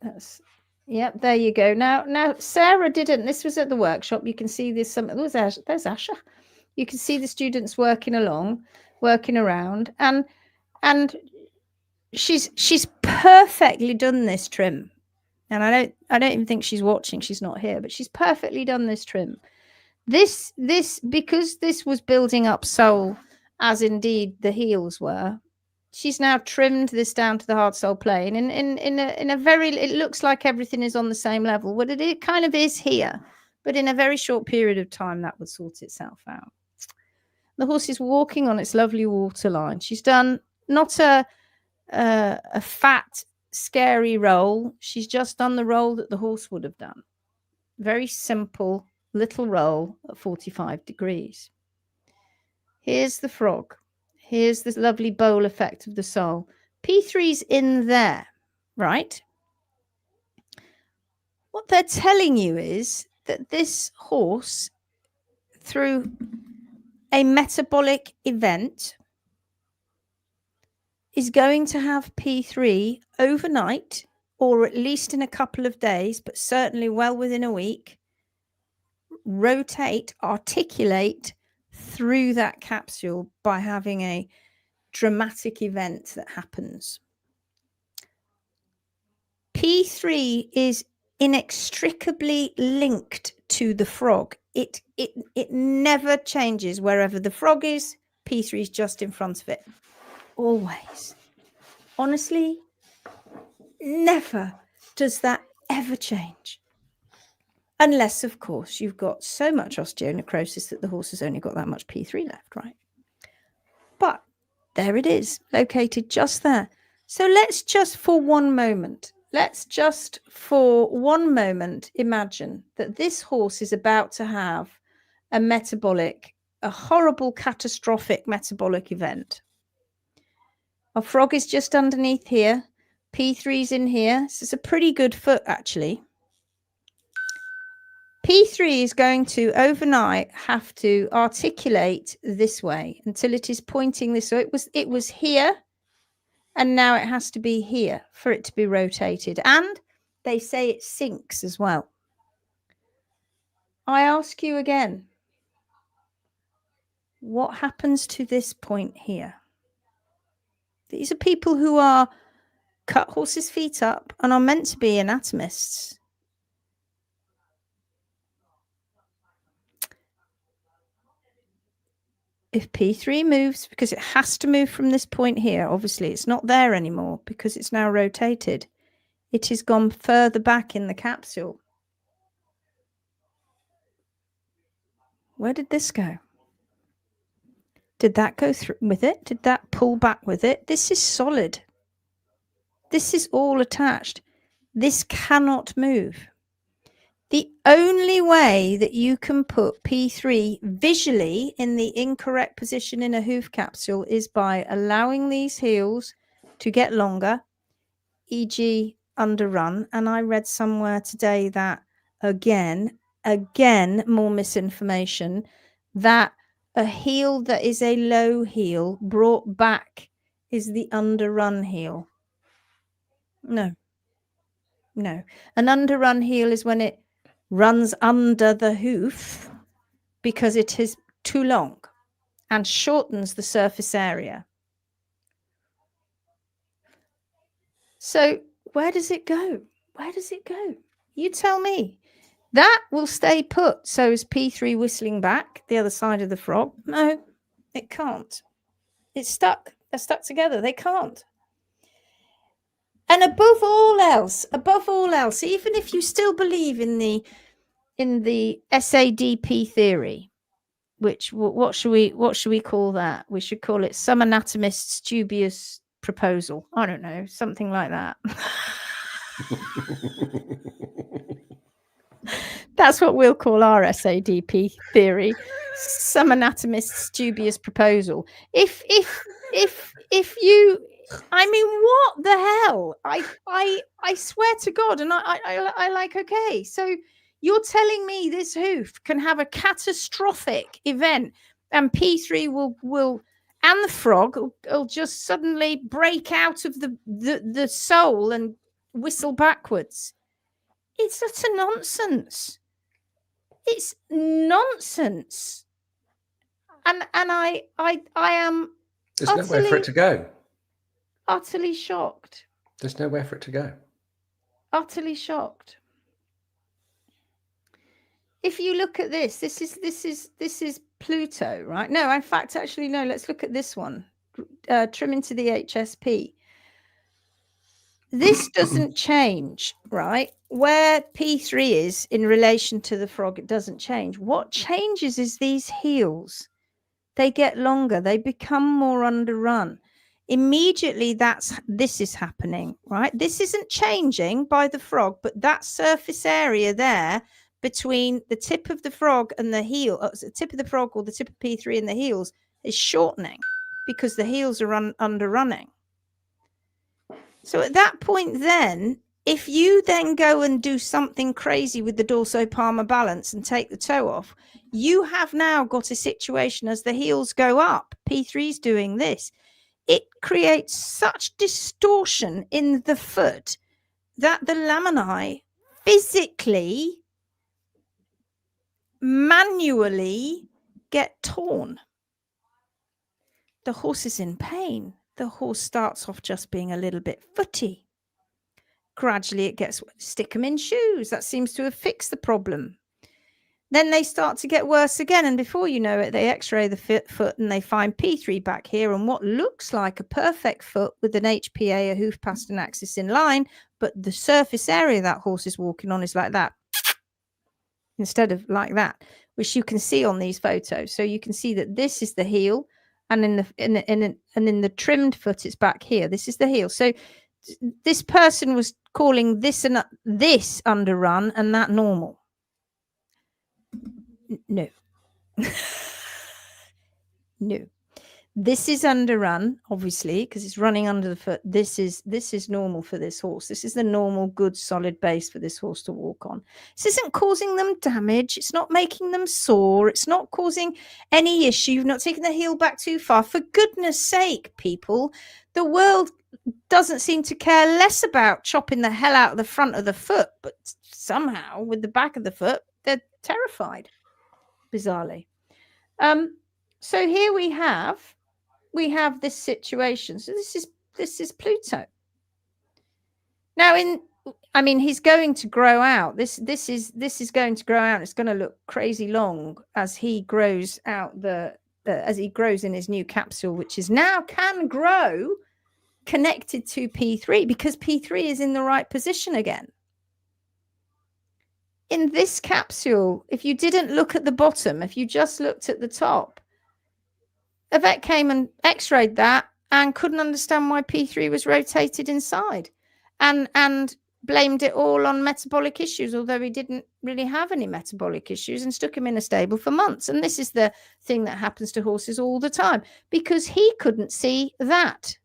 Speaker 1: That's, yep, there you go. Now Sarah didn't, this was at the workshop. You can see there's some, there's Asha. You can see the students working around, and she's perfectly done this trim. And I don't even think she's watching, she's not here, but she's perfectly done this trim. This because this was building up sole, as indeed the heels were, she's now trimmed this down to the hard sole plane, and in a very, it looks like everything is on the same level. Well, it kind of is here, but in a very short period of time that would sort itself out. The horse is walking on its lovely waterline. She's done not a fat, scary roll. She's just done the roll that the horse would have done. Very simple little roll at 45 degrees. Here's the frog. Here's this lovely bowl effect of the sole. P3's in there, right? What they're telling you is that this horse, through a metabolic event, is going to have P3 overnight, or at least in a couple of days, but certainly well within a week, rotate, articulate through that capsule by having a dramatic event that happens. P3 is inextricably linked to the frog. It never changes. Wherever the frog is, P3 is just in front of it. Always. Honestly, never does that ever change. Unless, of course, you've got so much osteonecrosis that the horse has only got that much P3 left, right? But there it is, located just there. So let's just for one moment imagine that this horse is about to have a horrible, catastrophic metabolic event. Our frog is just underneath here. P3's in here. This is a pretty good foot, actually. P3 is going to overnight have to articulate this way until it is pointing this way. It was here, and now it has to be here for it to be rotated. And they say it sinks as well. I ask you again, what happens to this point here? These are people who are cut horses' feet up and are meant to be anatomists. If P3 moves, because it has to move from this point here, obviously it's not there anymore because it's now rotated. It has gone further back in the capsule. Where did this go? Did that go through with it? Did that pull back with it? This is solid. This is all attached. This cannot move. The only way that you can put P3 visually in the incorrect position in a hoof capsule is by allowing these heels to get longer, e.g. underrun. And I read somewhere today that, again, more misinformation, that a heel that is a low heel brought back is the underrun heel. No. An underrun heel is when it runs under the hoof because it is too long and shortens the surface area. So where does it go? Where does it go? You tell me. That will stay put. So is P3 whistling back the other side of the frog? No, it can't. It's stuck. They're stuck together. They can't. And above all else, even if you still believe in the SADP theory, which what should we call that? We should call it some anatomist's dubious proposal. I don't know, something like that. That's what we'll call our SADP theory. Some anatomist's dubious proposal. If you, I mean, what the hell? I swear to God, and I like, okay, so you're telling me this hoof can have a catastrophic event, and P3 will and the frog will just suddenly break out of the sole and whistle backwards. It's utter nonsense. It's nonsense. And I am
Speaker 2: There's nowhere for it to go.
Speaker 1: Utterly shocked.
Speaker 2: There's nowhere for it to go.
Speaker 1: Utterly shocked. If you look at this is Pluto, right? No, in fact, actually, no, let's look at this one. Trim into the HSP. This doesn't change, right? Where P3 is in relation to the frog, it doesn't change. What changes is these heels. They get longer. They become more underrun. Immediately, this is happening, right? This isn't changing by the frog, but that surface area there between the tip of the frog and the heel, the tip of the frog or the tip of P3 and the heels is shortening because the heels are underrunning. So at that point then, if you then go and do something crazy with the dorsopalmar balance and take the toe off, you have now got a situation as the heels go up. P3's doing this. It creates such distortion in the foot that the laminae physically, manually get torn. The horse is in pain. The horse starts off just being a little bit footy. Gradually it gets, stick them in shoes. That seems to have fixed the problem. Then they start to get worse again. And before you know it, they x-ray the foot and they find P3 back here and what looks like a perfect foot with an HPA, a hoof pastern axis in line. But the surface area that horse is walking on is like that instead of like that, which you can see on these photos. So you can see that this is the heel. And in the trimmed foot, it's back here. This is the heel. So this person was calling this underrun and that normal. No. No. This is underrun, obviously, because it's running under the foot. This is normal for this horse. This is the normal, good, solid base for this horse to walk on. This isn't causing them damage. It's not making them sore. It's not causing any issue. You've not taken the heel back too far. For goodness sake, people, the world doesn't seem to care less about chopping the hell out of the front of the foot, but somehow with the back of the foot, they're terrified, bizarrely. So here we have this situation. So this is Pluto. Now he's going to grow out. This is going to grow out. It's going to look crazy long as he grows out as he grows in his new capsule, which is now can grow connected to P3 because P3 is in the right position again. In this capsule, if you didn't look at the bottom, if you just looked at the top, a vet came and x-rayed that and couldn't understand why P3 was rotated inside and blamed it all on metabolic issues, although he didn't really have any metabolic issues, and stuck him in a stable for months. And this is the thing that happens to horses all the time because he couldn't see that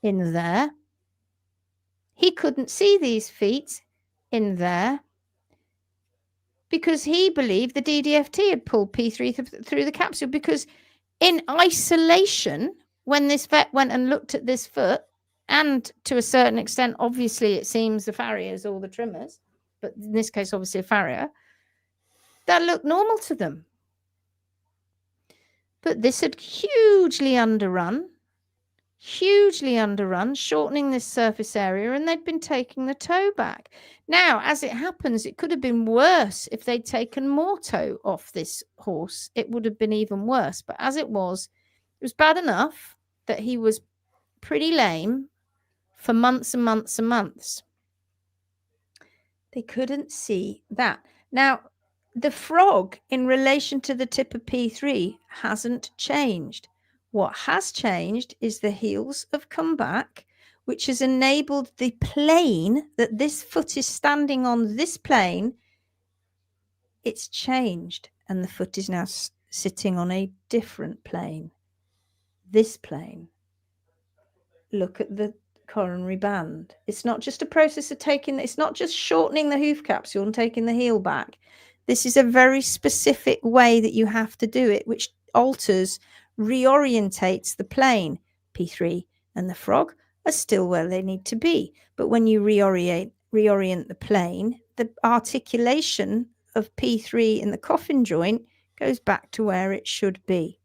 Speaker 1: in there. He couldn't see these feet in there because he believed the DDFT had pulled P3 through the capsule, because in isolation, when this vet went and looked at this foot, and to a certain extent, obviously, it seems the farriers or the trimmers, but in this case, obviously a farrier, that looked normal to them. But this had hugely underrun, shortening this surface area, and they'd been taking the toe back. Now, as it happens, it could have been worse if they'd taken more toe off this horse. It would have been even worse. But as it was bad enough that he was pretty lame for months and months and months. They couldn't see that. Now, the frog in relation to the tip of P3 hasn't changed. What has changed is the heels have come back, which has enabled the plane that this foot is standing on, this plane, it's changed, and the foot is now sitting on a different plane. This plane. Look at the coronary band. It's not just a process of it's not just shortening the hoof capsule and taking the heel back. This is a very specific way that you have to do it, which reorientates the plane. P3 and the frog are still where they need to be. But when you reorient the plane, the articulation of P3 in the coffin joint goes back to where it should be.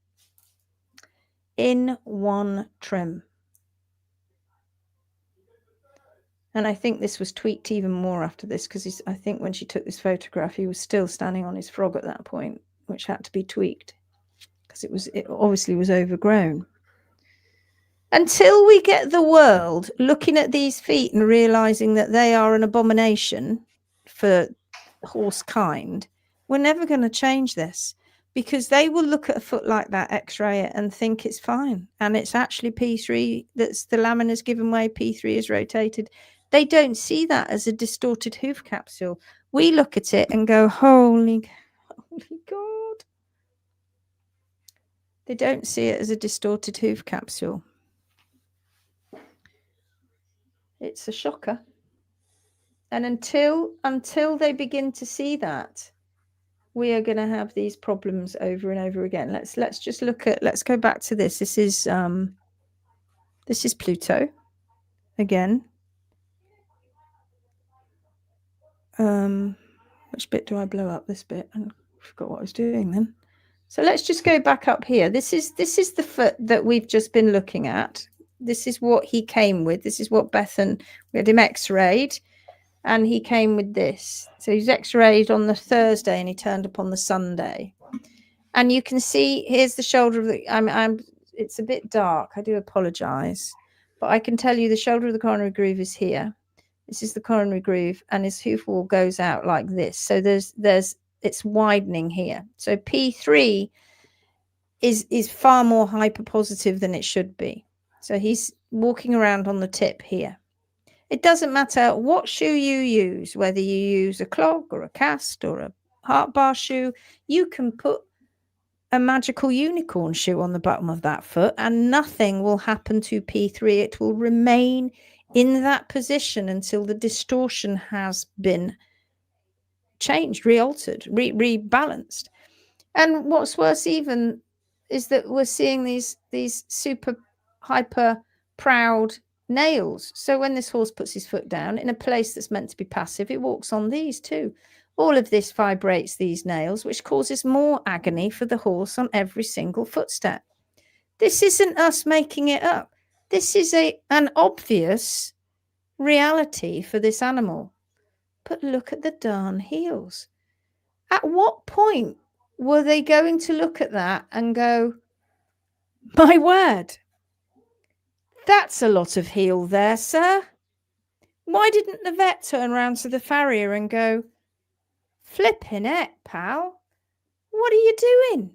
Speaker 1: In one trim. And I think this was tweaked even more after this, because I think when she took this photograph, he was still standing on his frog at that point, which had to be tweaked because it obviously was overgrown. Until we get the world looking at these feet and realizing that they are an abomination for horse kind, we're never going to change this, because they will look at a foot like that, x-ray it, and think it's fine. And it's actually P3, that's the lamina's given way, P3 is rotated. They don't see that as a distorted hoof capsule. We look at it and go, holy God. They don't see it as a distorted hoof capsule. It's a shocker. And until they begin to see that, we are going to have these problems over and over again. Let's just let's go back to this. This is Pluto again. Which bit do I blow up? This bit. I forgot what I was doing then. So let's just go back up here. This is the foot that we've just been looking at. This is what he came with. This is what we had him x-rayed, and he came with this. So he's x-rayed on the Thursday and he turned up on the Sunday. And you can see, here's the shoulder of the, it's a bit dark. I do apologize, but I can tell you the shoulder of the coronary groove is here. This is the coronary groove, and his hoof wall goes out like this. So it's widening here. So P3 is far more hyperpositive than it should be. So he's walking around on the tip here. It doesn't matter what shoe you use, whether you use a clog or a cast or a heart bar shoe, you can put a magical unicorn shoe on the bottom of that foot and nothing will happen to P3. It will remain in that position until the distortion has been changed, re-altered, rebalanced. And what's worse even is that we're seeing these super hyper proud nails. So when this horse puts his foot down in a place that's meant to be passive, it walks on these too. All of this vibrates these nails, which causes more agony for the horse on every single footstep. This isn't us making it up. This is an obvious reality for this animal. But look at the darn heels. At what point were they going to look at that and go, my word, that's a lot of heel there, sir? Why didn't the vet turn around to the farrier and go, flipping it, pal? What are you doing?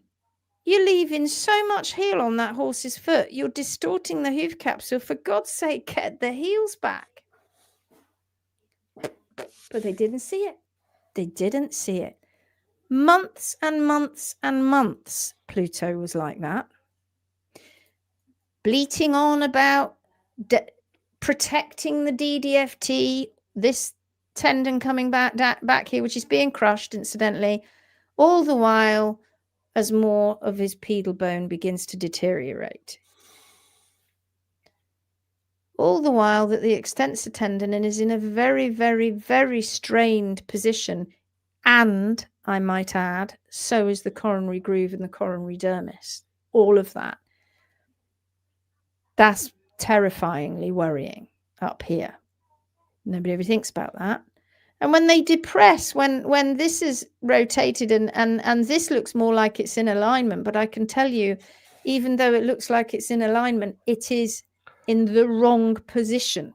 Speaker 1: You're leaving so much heel on that horse's foot. You're distorting the hoof capsule. For God's sake, get the heels back. But they didn't see it. They didn't see it. Months and months and months, Pluto was like that. Bleating on about protecting the DDFT, this tendon coming back here, which is being crushed, incidentally, all the while as more of his pedal bone begins to deteriorate. All the while that the extensor tendon is in a very, very, very strained position. And, I might add, so is the coronary groove and the coronary dermis. All of that. That's terrifyingly worrying up here. Nobody ever thinks about that. And when they depress, when this is rotated and this looks more like it's in alignment, but I can tell you, even though it looks like it's in alignment, it is in the wrong position.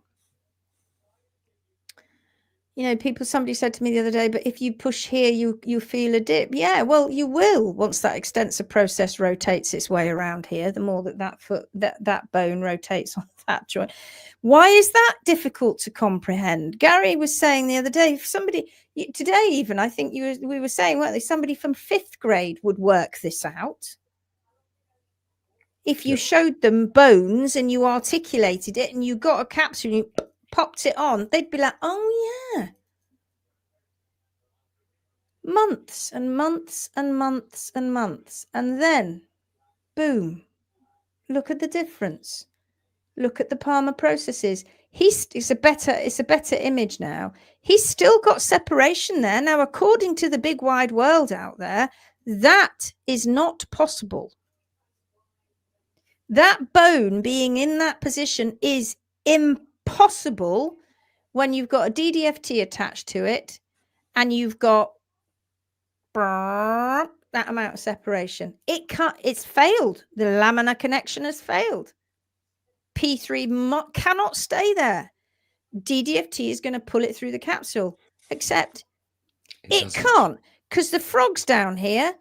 Speaker 1: You know, somebody said to me the other day, but if you push here, you feel a dip. Yeah, well, you will once that extensor process rotates its way around here. The more that bone rotates on that joint. Why is that difficult to comprehend? Garry was saying the other day, today even, I think we were saying, weren't they, somebody from 5th grade would work this out. If you showed them bones and you articulated it and you got a capsule and you popped it on, they'd be like, oh yeah. Months and months and months and months. And then, boom, look at the difference. Look at the Palmer processes. It's a better image now. He's still got separation there. Now, according to the big wide world out there, that is not possible. That bone being in that position is impossible when you've got a DDFT attached to it and you've got that amount of separation. It's failed. The laminar connection has failed. P3 cannot stay there. DDFT is going to pull it through the capsule, except it can't, because the frog's down here,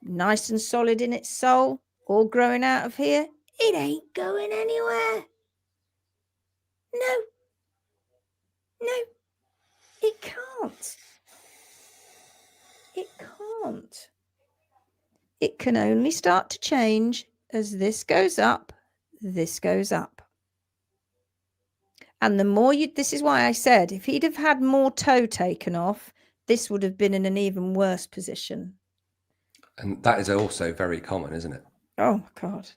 Speaker 1: nice and solid in its soul, all growing out of here. It ain't going anywhere. No, it can't. It can't. It can only start to change as this goes up, this goes up. And the more this is why I said, if he'd have had more toe taken off, this would have been in an even worse position.
Speaker 2: And that is also very common, isn't it?
Speaker 1: Oh, God.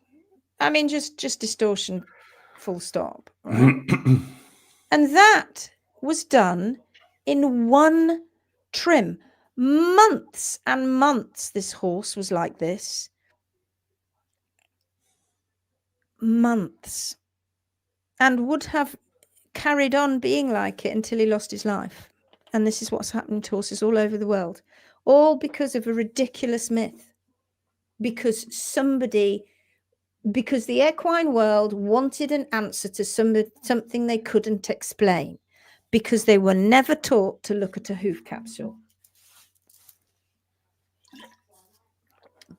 Speaker 1: I mean, just distortion, full stop. Right? And that was done in one trim. Months and months this horse was like this. Months. And would have carried on being like it until he lost his life. And this is what's happening to horses all over the world. All because of a ridiculous myth. Because the equine world wanted an answer to something they couldn't explain. Because they were never taught to look at a hoof capsule.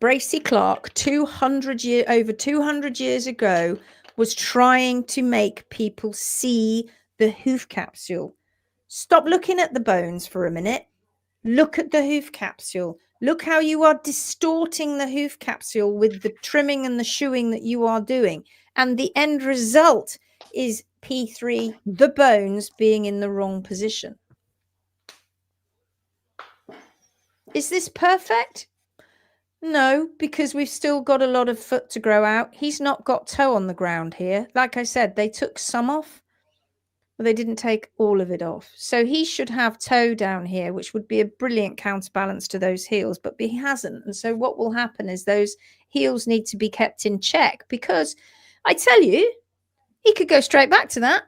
Speaker 1: Bracy Clark, over 200 years ago, was trying to make people see the hoof capsule. Stop looking at the bones for a minute. Look at the hoof capsule. Look how you are distorting the hoof capsule with the trimming and the shoeing that you are doing. And the end result is P3, the bones, being in the wrong position. Is this perfect? No, because we've still got a lot of foot to grow out. He's not got toe on the ground here. Like I said, they took some off, but they didn't take all of it off. So he should have toe down here, which would be a brilliant counterbalance to those heels, but he hasn't. And so what will happen is those heels need to be kept in check, because I tell you, he could go straight back to that.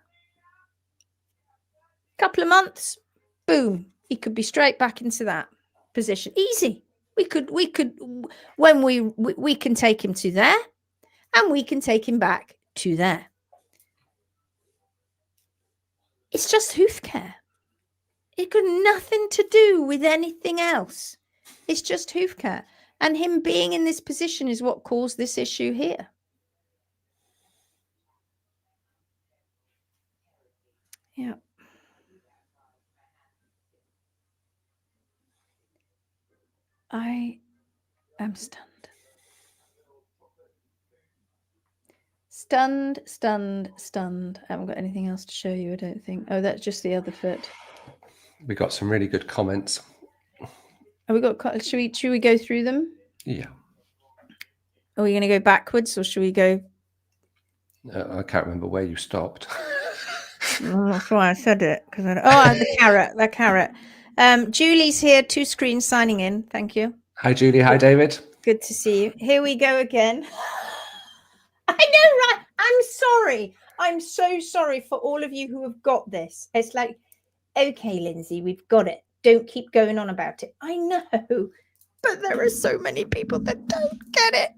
Speaker 1: Couple of months, boom, he could be straight back into that position. Easy. We can take him to there, and we can take him back to there. It's just hoof care. It got nothing to do with anything else. It's just hoof care. And him being in this position is what caused this issue here. Yeah. I am stunned. Stunned. I haven't got anything else to show you, I don't think. Oh, that's just the other foot.
Speaker 2: We got some really good comments.
Speaker 1: Have we got? Should we go through them?
Speaker 2: Yeah.
Speaker 1: Are we going to go backwards, or should we go?
Speaker 2: I can't remember where you stopped.
Speaker 1: That's why I said it. The carrot. Julie's here, 2 screens signing in. Thank you.
Speaker 2: Hi, Julie. Hi, David.
Speaker 1: Good to see you. Here we go again. I know, right? I'm sorry. I'm so sorry for all of you who have got this. It's like, okay, Lindsay, we've got it. Don't keep going on about it. I know, but there are so many people that don't get it.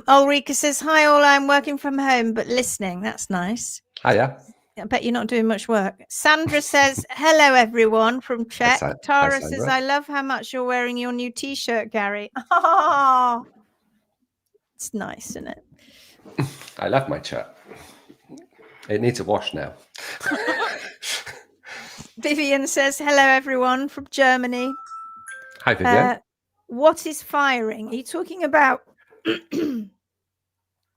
Speaker 1: Ulrika says, hi, all. I'm working from home, but listening. That's nice.
Speaker 2: Hiya.
Speaker 1: I bet you're not doing much work. Sandra says, hello, everyone from Czech. Tara says, I love how much you're wearing your new T-shirt, Garry. Oh, it's nice, isn't it?
Speaker 2: I love my shirt. It needs a wash now.
Speaker 1: Vivian says, hello, everyone from Germany.
Speaker 2: Hi, Vivian.
Speaker 1: What is firing? Are you talking about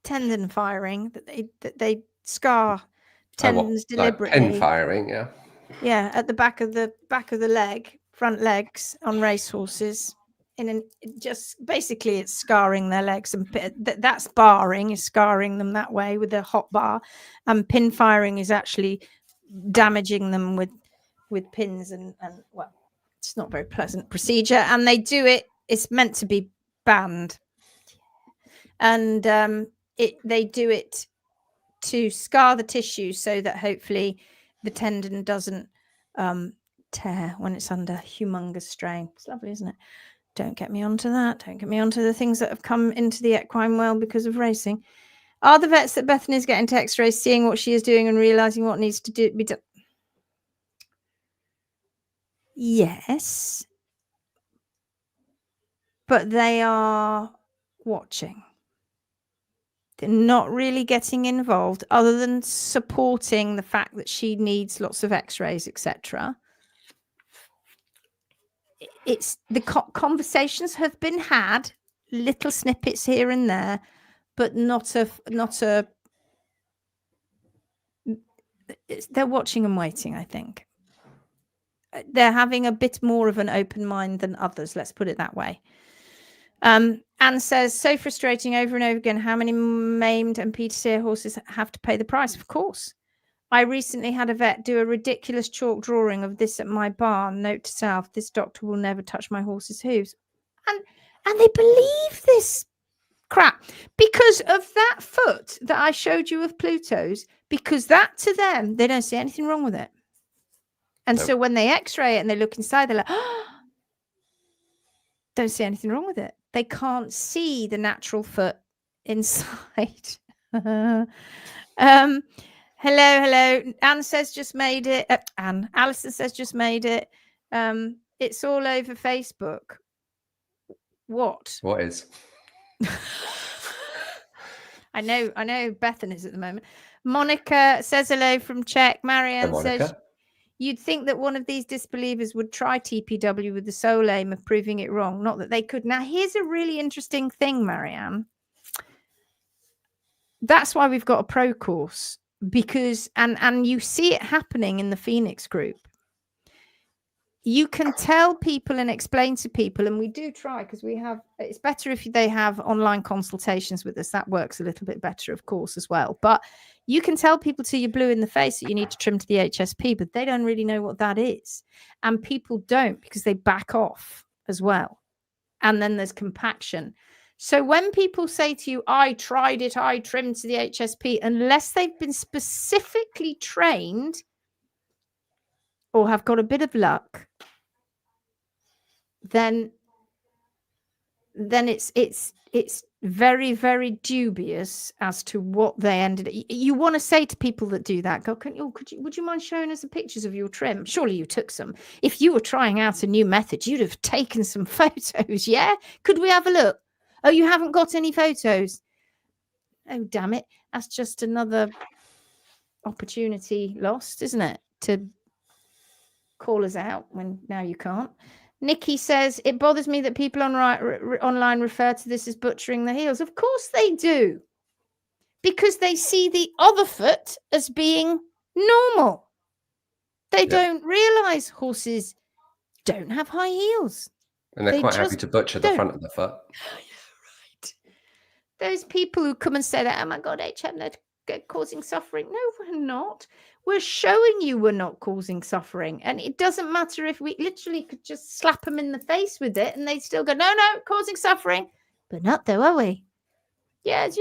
Speaker 1: tendon firing, that they scar tendons deliberately?
Speaker 2: Like pin firing, yeah.
Speaker 1: Yeah, at the back of the leg, front legs on racehorses. Just basically it's scarring their legs, and that's barring, is scarring them that way with a hot bar, and pin firing is actually damaging them with pins, and well, it's not a very pleasant procedure, and they do it. It's meant to be banned, and they do it to scar the tissue so that hopefully the tendon doesn't tear when it's under humongous strain. It's lovely, isn't it? Don't get me onto that. Don't get me onto the things that have come into the equine world because of racing. Are the vets that Bethany's getting to X-rays seeing what she is doing and realizing what needs to be done? Yes, but they are watching. They're not really getting involved, other than supporting the fact that she needs lots of X-rays, etc. It's the conversations have been had, little snippets here and there, but not a. They're watching and waiting. I think they're having a bit more of an open mind than others. Let's put it that way. Anne says, so frustrating over and over again. How many maimed and PGCE horses have to pay the price? Of course. I recently had a vet do a ridiculous chalk drawing of this at my barn. Note to self, this doctor will never touch my horse's hooves. And they believe this crap because of that foot that I showed you of Pluto's, because that to them, they don't see anything wrong with it. And so when they x-ray it and they look inside, they're like, oh, don't see anything wrong with it. They can't see the natural foot inside. Hello. Anne says just made it. Alison says just made it. It's all over Facebook. What is? I know Bethan is at the moment. Monica says hello from Czech. Marianne says, you'd think that one of these disbelievers would try TPW with the sole aim of proving it wrong. Not that they could. Now, here's a really interesting thing, Marianne. That's why we've got a pro course, because, and you see it happening in the Phoenix group. You can tell people and explain to people, and we do try, because it's better if they have online consultations with us. That works a little bit better, of course, as well. But you can tell people till you're blue in the face that you need to trim to the HSP, but they don't really know what that is. And people don't, because they back off as well. And then there's compaction. So when people say to you, I tried it, I trimmed to the HSP, unless they've been specifically trained or have got a bit of luck, then it's very, very dubious as to what they ended. You want to say to people that do that, go, would you mind showing us the pictures of your trim? Surely you took some. If you were trying out a new method, you'd have taken some photos. Yeah, could we have a look? Oh, you haven't got any photos? Oh, damn it. That's just another opportunity lost, isn't it? To call us out when now you can't. Nikki says, it bothers me that people online refer to this as butchering the heels. Of course they do. Because they see the other foot as being normal. They don't realise horses don't have high heels.
Speaker 2: And they're quite happy to butcher the front of the foot.
Speaker 1: Right. Those people who come and say that, oh my God, HM, they're causing suffering. No, we're not. We're showing you we're not causing suffering. And it doesn't matter if we literally could just slap them in the face with it and they still go, no, causing suffering. But not though, are we? Yes.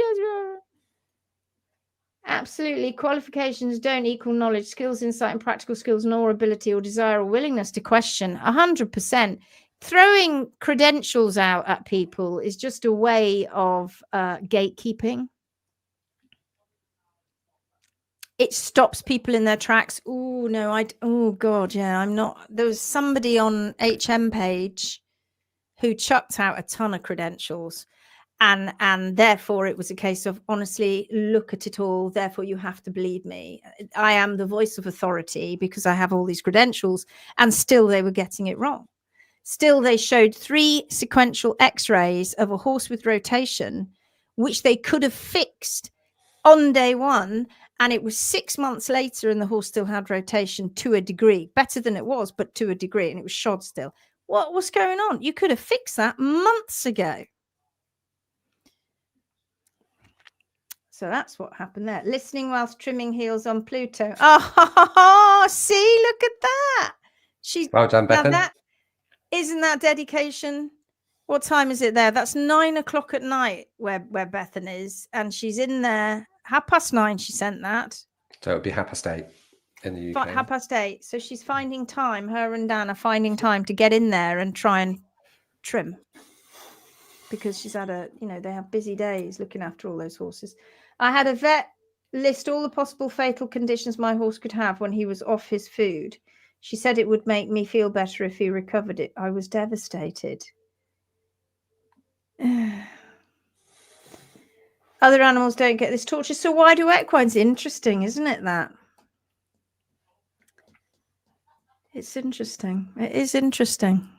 Speaker 1: Absolutely. Qualifications don't equal knowledge, skills, insight, and practical skills, nor ability or desire or willingness to question. 100%. Throwing credentials out at people is just a way of gatekeeping. it stops people in their tracks. Oh no, oh god, yeah, I'm not. There was somebody on HM page who chucked out a ton of credentials, and therefore it was a case of, honestly, look at it all, therefore you have to believe me. I am the voice of authority because I have all these credentials, and still they were getting it wrong. Still, they showed 3 sequential x-rays of a horse with rotation, which they could have fixed on day 1, and it was 6 months later and the horse still had rotation to a degree, better than it was, but to a degree, and it was shod still. What was going on? You could have fixed that months ago. So that's what happened there. Listening whilst trimming heels on Pluto. Oh, see, look at that. She's
Speaker 2: well done, Bethan.
Speaker 1: Isn't that dedication? What time is it there? That's 9 o'clock at night where Bethan is, and she's in there 9:30. She sent that.
Speaker 2: So it would be 8:30 in the UK.
Speaker 1: 8:30. So she's finding time. Her and Dan are finding time to get in there and try and trim, because she's had they have busy days looking after all those horses. I had a vet list all the possible fatal conditions my horse could have when he was off his food. She said it would make me feel better if he recovered it. I was devastated. Other animals don't get this torture. So why do equines? Interesting, isn't it, that? It's interesting. It is interesting.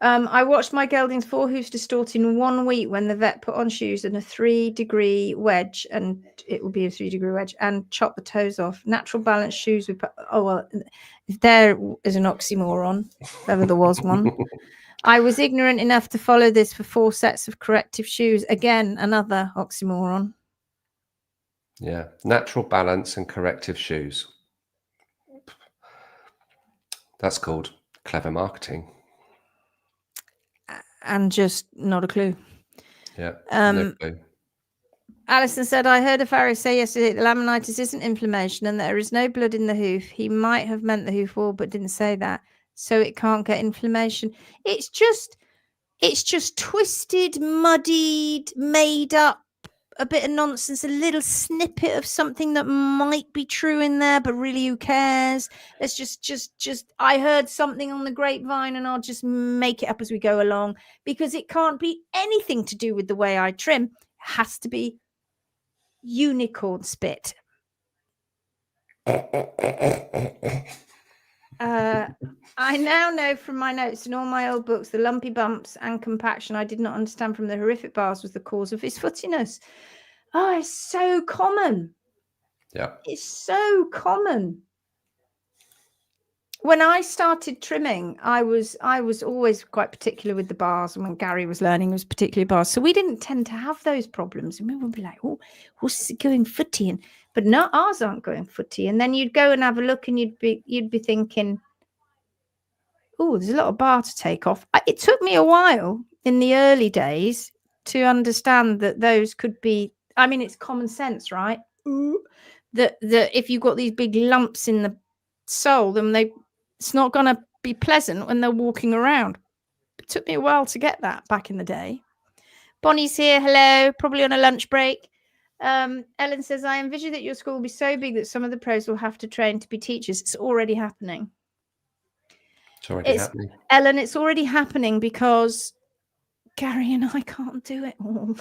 Speaker 1: I watched my gelding's forehoofs distort in 1 week when the vet put on shoes and a 3-degree wedge, and it will be a 3-degree wedge, and chop the toes off. Natural balance shoes with, oh well, if there is an oxymoron, if ever there was one. I was ignorant enough to follow this for 4 sets of corrective shoes. Again, another oxymoron.
Speaker 2: Yeah, natural balance and corrective shoes. That's called clever marketing.
Speaker 1: And just not a clue.
Speaker 2: Yeah, no clue.
Speaker 1: Alison said, I heard a farrier say yesterday that laminitis isn't inflammation and there is no blood in the hoof. He might have meant the hoof wall, but didn't say that. So it can't get inflammation. It's just twisted, muddied, made up, a bit of nonsense, a little snippet of something that might be true in there, but really who cares? It's just I heard something on the grapevine and I'll just make it up as we go along, because it can't be anything to do with the way I trim. It has to be unicorn spit. I now know from my notes in all my old books the lumpy bumps and compaction I did not understand from the horrific bars was the cause of his footiness. Oh, it's so common.
Speaker 2: Yeah.
Speaker 1: It's so common. When I started trimming, I was always quite particular with the bars, and when Garry was learning, it was particularly bars. So we didn't tend to have those problems. And we would be like, oh, horses are going footy, but no, ours aren't going footy. And then you'd go and have a look, and you'd be thinking, oh, there's a lot of bar to take off. It took me a while in the early days to understand that those could be, I mean, it's common sense, right? That if you've got these big lumps in the sole, then it's not going to be pleasant when they're walking around. It took me a while to get that back in the day. Bonnie's here. Hello. Probably on a lunch break. Ellen says, I envision that your school will be so big that some of the pros will have to train to be teachers. It's already happening.
Speaker 2: It's already happening.
Speaker 1: Ellen, it's already happening because Garry and I can't do it all.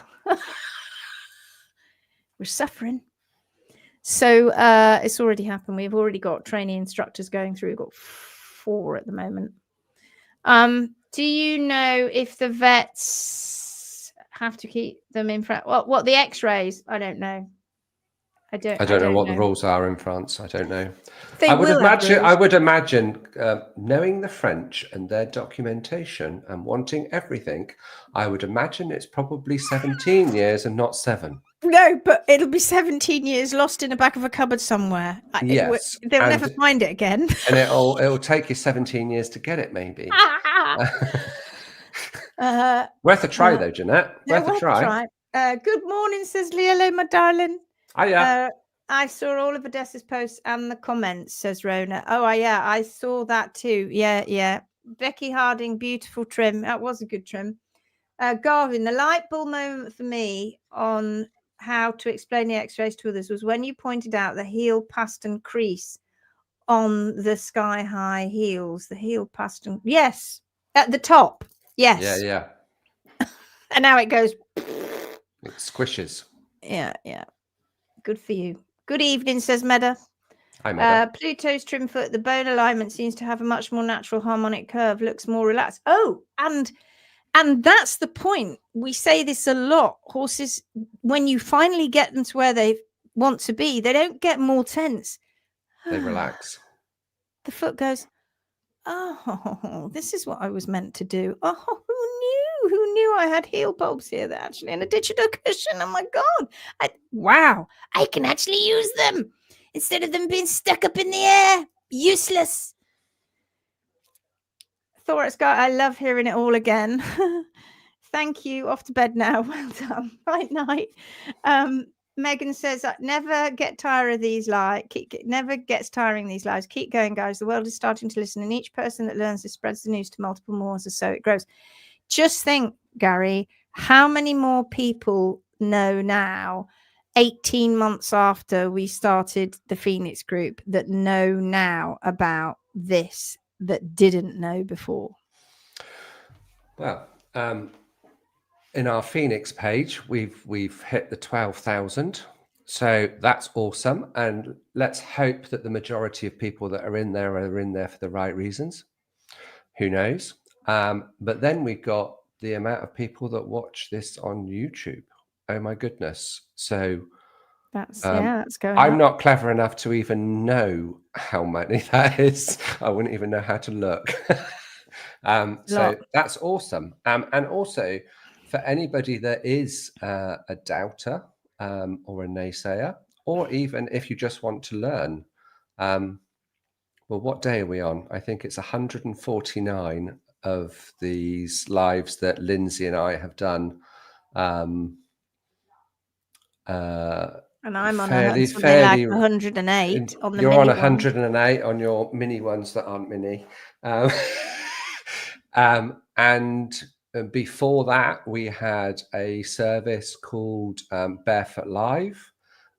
Speaker 1: We're suffering. So it's already happened. We've already got training instructors going through. We've got 4 at the moment. Do you know if the vets have to keep them in front? What the x-rays? I don't know. I don't know what
Speaker 2: the rules are in France. I don't know.
Speaker 1: I
Speaker 2: would imagine, knowing the French and their documentation and wanting everything, I would imagine it's probably 17 years and not 7.
Speaker 1: No, but it'll be 17 years lost in the back of a cupboard somewhere.
Speaker 2: Yes.
Speaker 1: They'll never find it again.
Speaker 2: And it'll take you 17 years to get it, maybe. Worth a try, though, Jeanette. Worth a try.
Speaker 1: Good morning, says Leah. Hello, my darling.
Speaker 2: Hiya.
Speaker 1: I saw all of Odessa's posts and the comments, says Rona. Oh, yeah, I saw that too. Yeah. Becky Harding, beautiful trim. That was a good trim. Garvin, the light bulb moment for me on how to explain the x-rays to others was when you pointed out the heel pastern crease on the sky high heels, the heel pastern, yes, at the top, yes,
Speaker 2: Yeah.
Speaker 1: and now it goes,
Speaker 2: It squishes.
Speaker 1: yeah, good for you. Good evening, says Meda.
Speaker 2: Hi, Meda.
Speaker 1: Pluto's trim foot, the bone alignment seems to have a much more natural harmonic curve, looks more relaxed. Oh, and that's the point. We say this a lot. Horses, when you finally get them to where they want to be, they don't get more tense.
Speaker 2: They relax.
Speaker 1: The foot goes, oh, this is what I was meant to do. Oh, who knew I had heel bulbs here that actually, and a digital cushion. Oh my God. Wow, I can actually use them instead of them being stuck up in the air. Useless. Thorax guy, I love hearing it all again. Thank you. Off to bed now. Well done. Right night. Megan says, I never get tired of these lives. Never gets tiring these lives. Keep going, guys. The world is starting to listen, and each person that learns this spreads the news to multiple more, so it grows. Just think, Gary, how many more people know now, 18 months after we started the Phoenix group, that know now about this that didn't know before?
Speaker 2: Well, in our Phoenix page, we've hit the 12,000. So that's awesome. And let's hope that the majority of people that are in there for the right reasons. Who knows? But then we've got the amount of people that watch this on YouTube. Oh my goodness. So
Speaker 1: that's going
Speaker 2: I'm
Speaker 1: up.
Speaker 2: not clever enough to even know how many that is. I wouldn't even know how to look. So that's awesome. And also for anybody that is a doubter or a naysayer, or even if you just want to learn, well, what day are we on? I think it's 149 of these lives that Lindsay and I have done.
Speaker 1: And I'm on
Speaker 2: fairly
Speaker 1: like 108 on the
Speaker 2: you're
Speaker 1: mini
Speaker 2: on 108 on your mini ones that aren't mini. And before that, we had a service called Barefoot Live.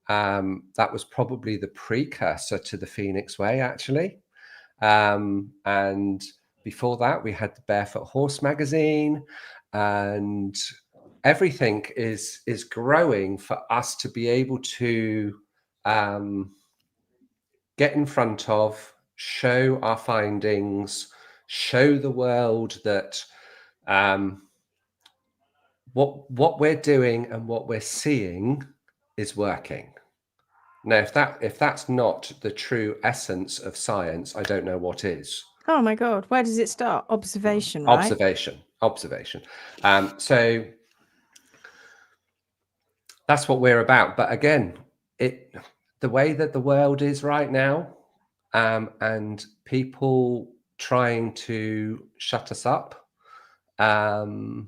Speaker 2: That was probably the precursor to the Phoenix Way, actually. And before that, we had the Barefoot Horse magazine, and everything is growing for us to be able to get in front of, show our findings, show the world that what we're doing and what we're seeing is working. Now, if that's not the true essence of science, I don't know what is.
Speaker 1: Oh my God, where does it start? Observation, right?
Speaker 2: Observation. So that's what we're about. But again, the way that the world is right now, and people trying to shut us up,
Speaker 1: because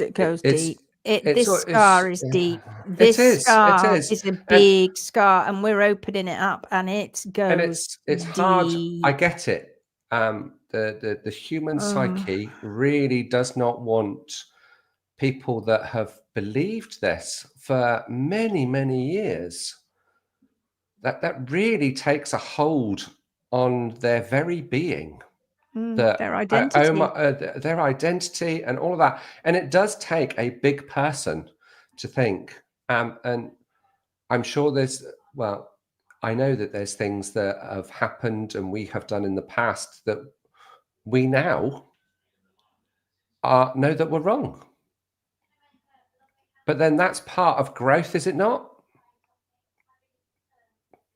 Speaker 1: it goes deep. This scar is deep.
Speaker 2: This scar
Speaker 1: is a big scar, and we're opening it up, and it goes.
Speaker 2: And it's
Speaker 1: deep.
Speaker 2: hard. I get it. The human psyche really does not want people that have believed this for many, many years. That really takes a hold on their very being.
Speaker 1: Their identity.
Speaker 2: Their identity and all of that. And it does take a big person to think. And I'm sure I know that there's things that have happened and we have done in the past that we now know that we're wrong. But then that's part of growth, is it not?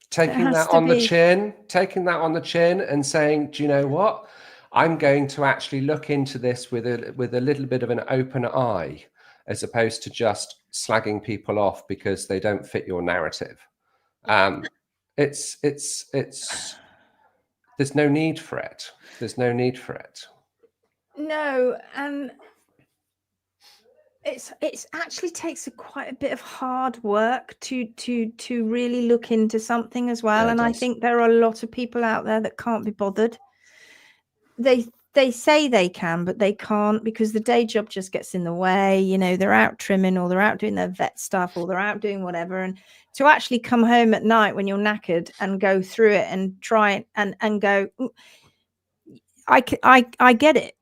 Speaker 2: Taking that on the chin and saying, do you know what? I'm going to actually look into this with a little bit of an open eye, as opposed to just slagging people off because they don't fit your narrative. It's there's no need for it. There's no need for it.
Speaker 1: No, and it's actually takes quite a bit of hard work to really look into something as well. And I think there are a lot of people out there that can't be bothered. They they say they can, but they can't, because the day job just gets in the way. You know, they're out trimming, or they're out doing their vet stuff, or they're out doing whatever. And to actually come home at night when you're knackered and go through it and try it and go, I get it.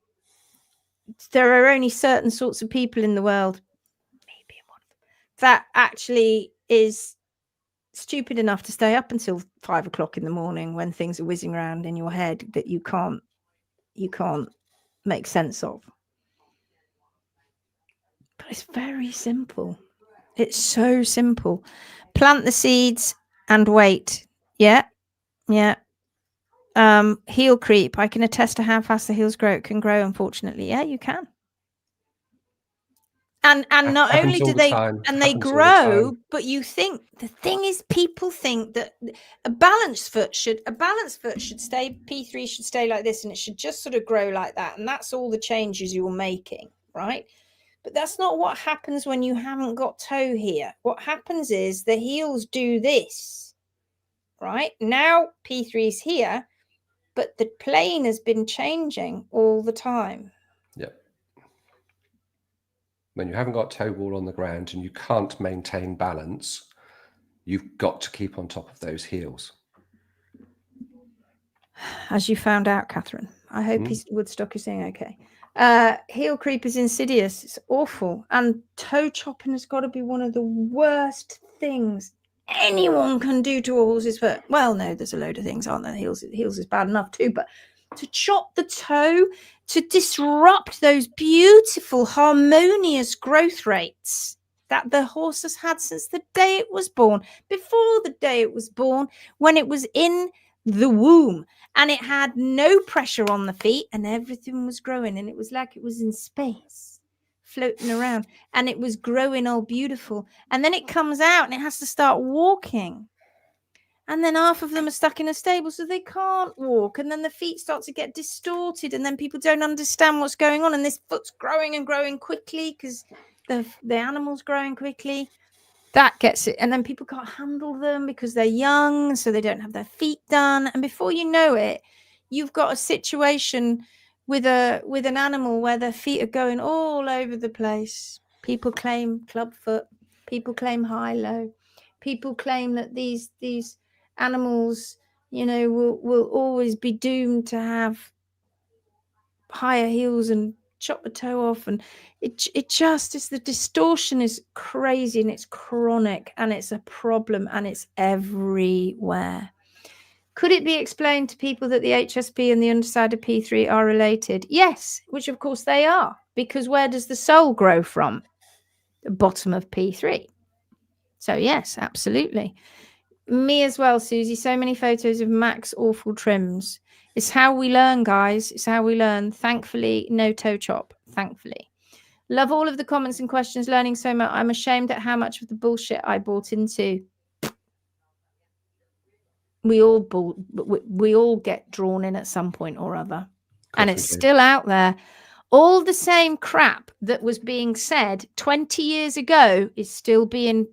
Speaker 1: There are only certain sorts of people in the world, maybe one of them, that actually is stupid enough to stay up until 5 o'clock in the morning when things are whizzing around in your head that you can't make sense of. But it's very simple. It's so simple. Plant the seeds and wait. Yeah. Heel creep. I can attest to how fast the heels grow. It can grow, unfortunately. Yeah, you can. And not only do they they grow, but you think, the thing is, people think that a balanced foot should stay, P3 should stay like this, and it should just sort of grow like that, and that's all the changes you're making, right? But that's not what happens when you haven't got toe here. What happens is the heels do this, right? Now P3 is here, but the plane has been changing all the time.
Speaker 2: Yep. When you haven't got toe wall on the ground and you can't maintain balance, you've got to keep on top of those heels.
Speaker 1: As you found out, Catherine. I hope Woodstock is saying okay. Heel creep is insidious. It's awful. And toe chopping has got to be one of the worst things anyone can do to a horse's foot. Well, no, there's a load of things, aren't there? Heels is bad enough too, but to chop the toe, to disrupt those beautiful, harmonious growth rates that the horse has had since the day it was born, before the day it was born, when it was in the womb, and it had no pressure on the feet, and everything was growing, and it was like it was in space, floating around, and it was growing all beautiful. And then it comes out and it has to start walking, and then half of them are stuck in a stable, so they can't walk, and then the feet start to get distorted, and then people don't understand what's going on, and this foot's growing and growing quickly because the animal's growing quickly. That gets it. And then people can't handle them because they're young, so they don't have their feet done. And before you know it, you've got a situation with an animal where their feet are going all over the place. People claim clubfoot. People claim high-low. People claim that these animals, you know, will always be doomed to have higher heels and chop the toe off, and it just is, the distortion is crazy, and it's chronic, and it's a problem, and it's everywhere. Could it be explained to people that the HSP and the underside of P3 are related? Yes, which of course they are, because where does the sole grow from? The bottom of P3. So yes, absolutely. Me as well, Susie. So many photos of Mac's awful trims. It's how we learn, guys. It's how we learn. Thankfully, no toe chop. Thankfully. Love all of the comments and questions. Learning so much. I'm ashamed at how much of the bullshit I bought into. We all get drawn in at some point or other. And it's still out there. All the same crap that was being said 20 years ago is still being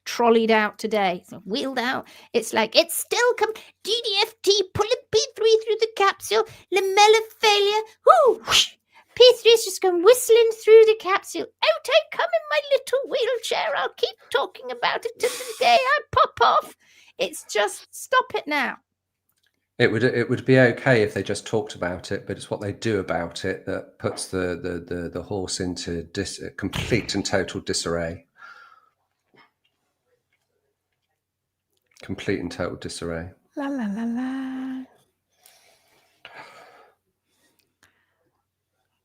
Speaker 1: trolleyed out today. It's wheeled out. It's like, it's still come. DDFT, pulling P3 through the capsule. Lamella failure. Whoo! Whoosh. P3 is just going whistling through the capsule. Out I come in my little wheelchair. I'll keep talking about it till the day I pop off. It's just, stop it now.
Speaker 2: It would be okay if they just talked about it, but it's what they do about it that puts the horse into complete and total disarray. Complete and total disarray.
Speaker 1: La la la la.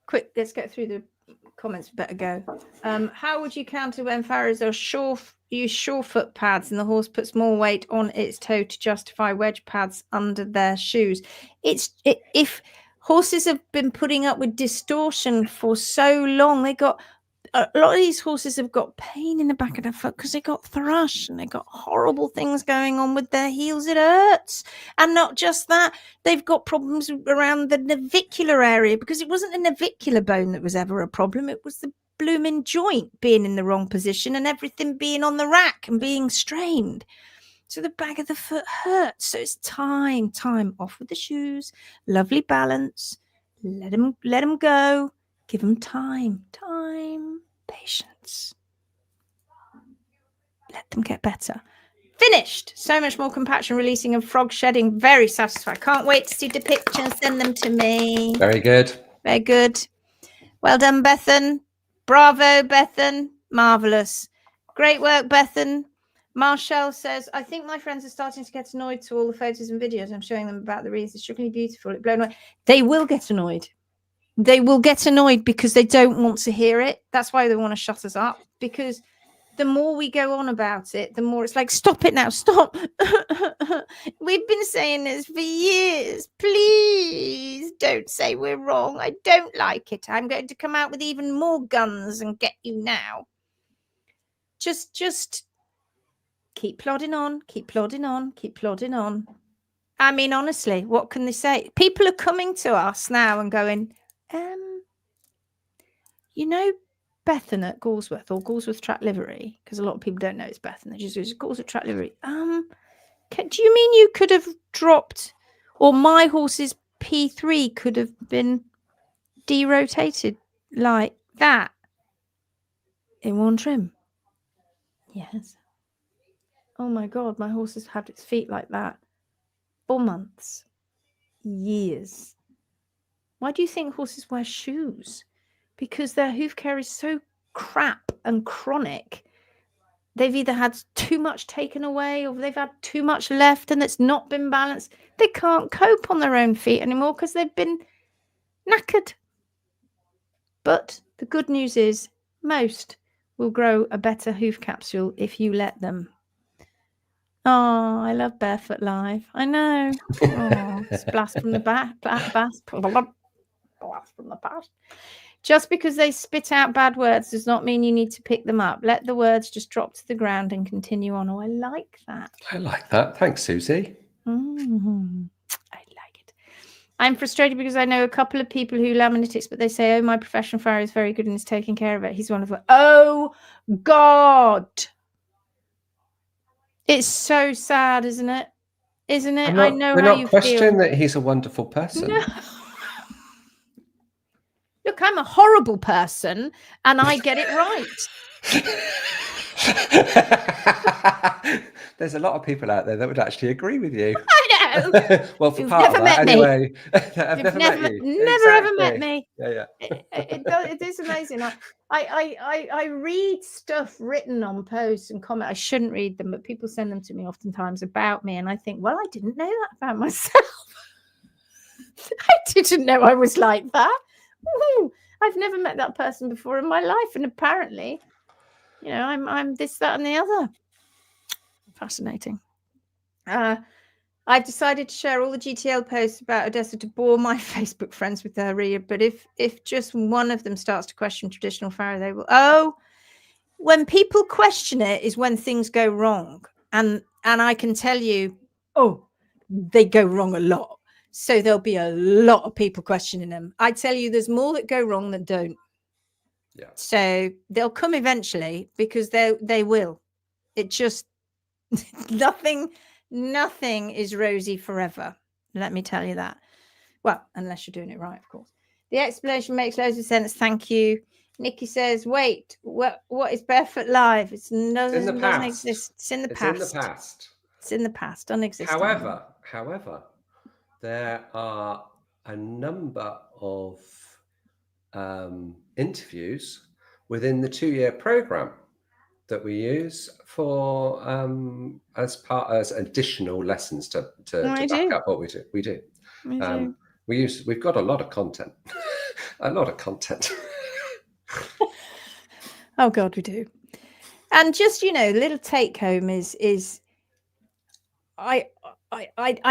Speaker 1: Quick, let's get through the comments. Better go. How would you counter when farriers are use surefoot pads and the horse puts more weight on its toe to justify wedge pads under their shoes? If horses have been putting up with distortion for so long, a lot of these horses have got pain in the back of their foot because they got thrush and they got horrible things going on with their heels. It hurts. And not just that, they've got problems around the navicular area, because it wasn't the navicular bone that was ever a problem. It was the blooming joint being in the wrong position and everything being on the rack and being strained. So the back of the foot hurts. So it's time off with the shoes, lovely balance, Let them go. Give them time, patience. Let them get better. Finished. So much more compaction, releasing, and frog shedding. Very satisfied. Can't wait to see the picture and send them to me.
Speaker 2: Very good.
Speaker 1: Very good. Well done, Bethan. Bravo, Bethan. Marvellous. Great work, Bethan. Marshall says, I think my friends are starting to get annoyed to all the photos and videos I'm showing them about the reeds. It's strictly beautiful. It blown away. They will get annoyed. They will get annoyed because they don't want to hear it. That's why they want to shut us up, because the more we go on about it, the more it's like, stop it now, stop. We've been saying this for years. Please don't say we're wrong. I don't like it. I'm going to come out with even more guns and get you now. Just keep plodding on, keep plodding on, keep plodding on. I mean, honestly, what can they say? People are coming to us now and going, you know, Bethan at Galsworth, or Galsworth Track Livery, because a lot of people don't know it's Bethan. They just use Galsworth Track Livery. Do you mean you could have dropped, or my horse's P3 could have been derotated like that in one trim? Yes. Oh my God, my horse has had its feet like that for months, years. Why do you think horses wear shoes? Because their hoof care is so crap and chronic. They've either had too much taken away, or they've had too much left and it's not been balanced. They can't cope on their own feet anymore because they've been knackered. But the good news is most will grow a better hoof capsule if you let them. Oh, I love Barefoot Live. I know. Oh, it's blast from the back, blast from the past. Just because they spit out bad words does not mean you need to pick them up. Let the words just drop to the ground and continue on. Oh, I like that.
Speaker 2: I like that. Thanks, Susie.
Speaker 1: I like it. I'm frustrated because I know a couple of people who laminitis, but they say, oh, my professional farrier is very good and is taking care of it. He's one of them. Oh, God. It's so sad, isn't it? Isn't it? I know how you feel.
Speaker 2: We're not questioning that he's a wonderful person. No.
Speaker 1: Look, I'm a horrible person and I get it
Speaker 2: right. There's a lot of people out there that would actually agree with you.
Speaker 1: I know.
Speaker 2: Well, for part of that, anyway. I've never met you.
Speaker 1: Never ever met me.
Speaker 2: Yeah.
Speaker 1: It is amazing. I read stuff written on posts and comments. I shouldn't read them, but people send them to me oftentimes about me. And I think, well, I didn't know that about myself. I didn't know I was like that. I've never met that person before in my life, and apparently, you know, I'm this, that, and the other. Fascinating. I've decided to share all the GTL posts about Odessa to bore my Facebook friends with their read. But if just one of them starts to question traditional farrier, they will. Oh, when people question it is when things go wrong, and I can tell you, they go wrong a lot. So there'll be a lot of people questioning them. I tell you, there's more that go wrong than don't.
Speaker 2: Yeah.
Speaker 1: So they'll come eventually, because they will. It just nothing is rosy forever. Let me tell you that. Well, unless you're doing it right, of course. The explanation makes loads of sense. Thank you. Nikki says, wait, what is Barefoot Live? It doesn't exist. It's in the past. It's in the past. Unexistent.
Speaker 2: However, there are a number of interviews within the 2-year program that we use for as additional lessons to back up what we do. We've got a lot of content.
Speaker 1: Oh God, we do. And just, you know, little take home is I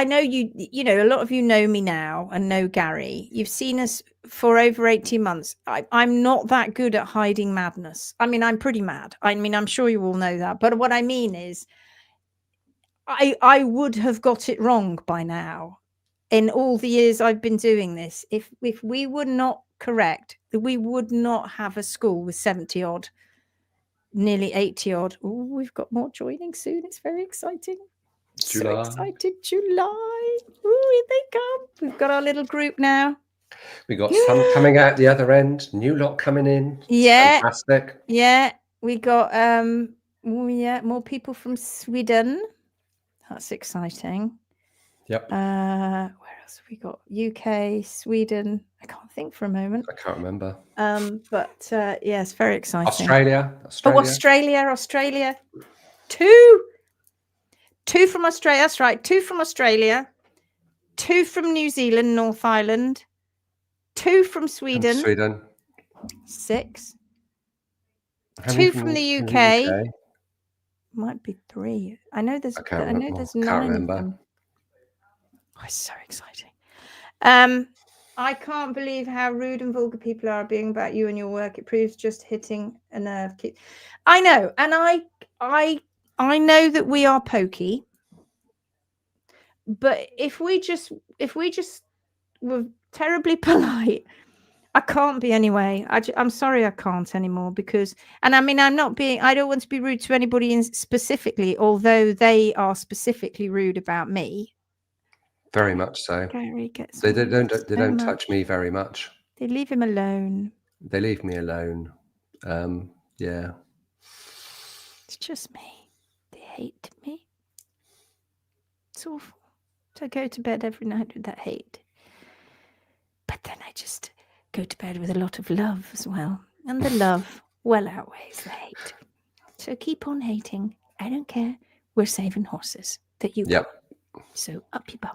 Speaker 1: know you know, a lot of you know me now and know Garry. You've seen us for over 18 months. I'm not that good at hiding madness. I mean, I'm pretty mad. I mean, I'm sure you all know that. But what I mean is, I would have got it wrong by now in all the years I've been doing this. If we were not correct, we would not have a school with 70 odd, nearly 80 odd. Oh, we've got more joining soon. It's very exciting.
Speaker 2: July.
Speaker 1: So excited. July. Ooh, here they come. We've got our little group now.
Speaker 2: We got some coming out the other end, new lot coming in.
Speaker 1: Yeah.
Speaker 2: Fantastic.
Speaker 1: Yeah, we got more people from Sweden. That's exciting.
Speaker 2: Yep.
Speaker 1: Where else have we got? UK, Sweden. I can't think for a moment.
Speaker 2: I can't remember.
Speaker 1: But yeah, it's very exciting.
Speaker 2: Australia.
Speaker 1: Oh, Australia. Two from Australia. That's right. 2 from Australia. 2 from New Zealand, North Island. 2 from Sweden. 6. 2 from the UK. Might be 3. I know there's 9 of them. Oh, it's so exciting. I can't believe how rude and vulgar people are being about you and your work. It proves just hitting a nerve. I know, and I know that we are pokey, but if we just were terribly polite, I can't be anyway. I'm sorry, I can't anymore because, and I mean, I don't want to be rude to anybody specifically, although they are specifically rude about me.
Speaker 2: Very much so.
Speaker 1: Gary gets
Speaker 2: they don't touch me very much.
Speaker 1: They leave him alone.
Speaker 2: They leave me alone. Yeah.
Speaker 1: It's just me. They hate me. It's awful. So I go to bed every night with that hate. But then I just go to bed with a lot of love as well. And the love well outweighs the hate. So keep on hating. I don't care. We're saving horses that you
Speaker 2: Yep.
Speaker 1: want. So up your bum.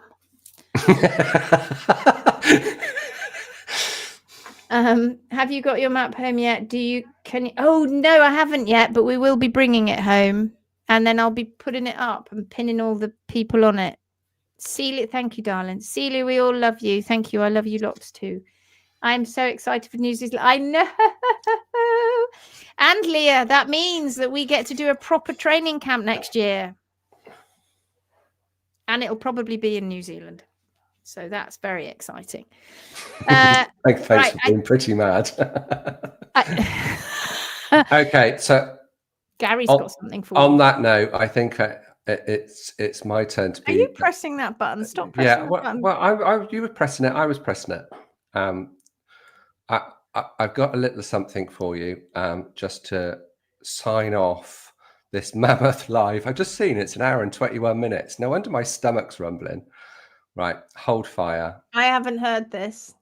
Speaker 1: Have you got your map home yet? Oh no, I haven't yet, but we will be bringing it home and then I'll be putting it up and pinning all the people on it. Celia, thank you, darling. Celia, we all love you. Thank you. I love you lots too. I'm so excited for New Zealand. I know. And Leah, that means that we get to do a proper training camp next year. And it'll probably be in New Zealand. So that's very exciting.
Speaker 2: Thanks for being pretty mad. Okay, so
Speaker 1: Gary's got something for you.
Speaker 2: On that note, I think it's my turn to be.
Speaker 1: Are you pressing that button? Stop pressing that button.
Speaker 2: Well, you were pressing it. I was pressing it. I've got a little something for you, just to sign off this mammoth live. I've just seen it's 1 hour and 21 minutes. No wonder my stomach's rumbling. Right, hold fire.
Speaker 1: I haven't heard this.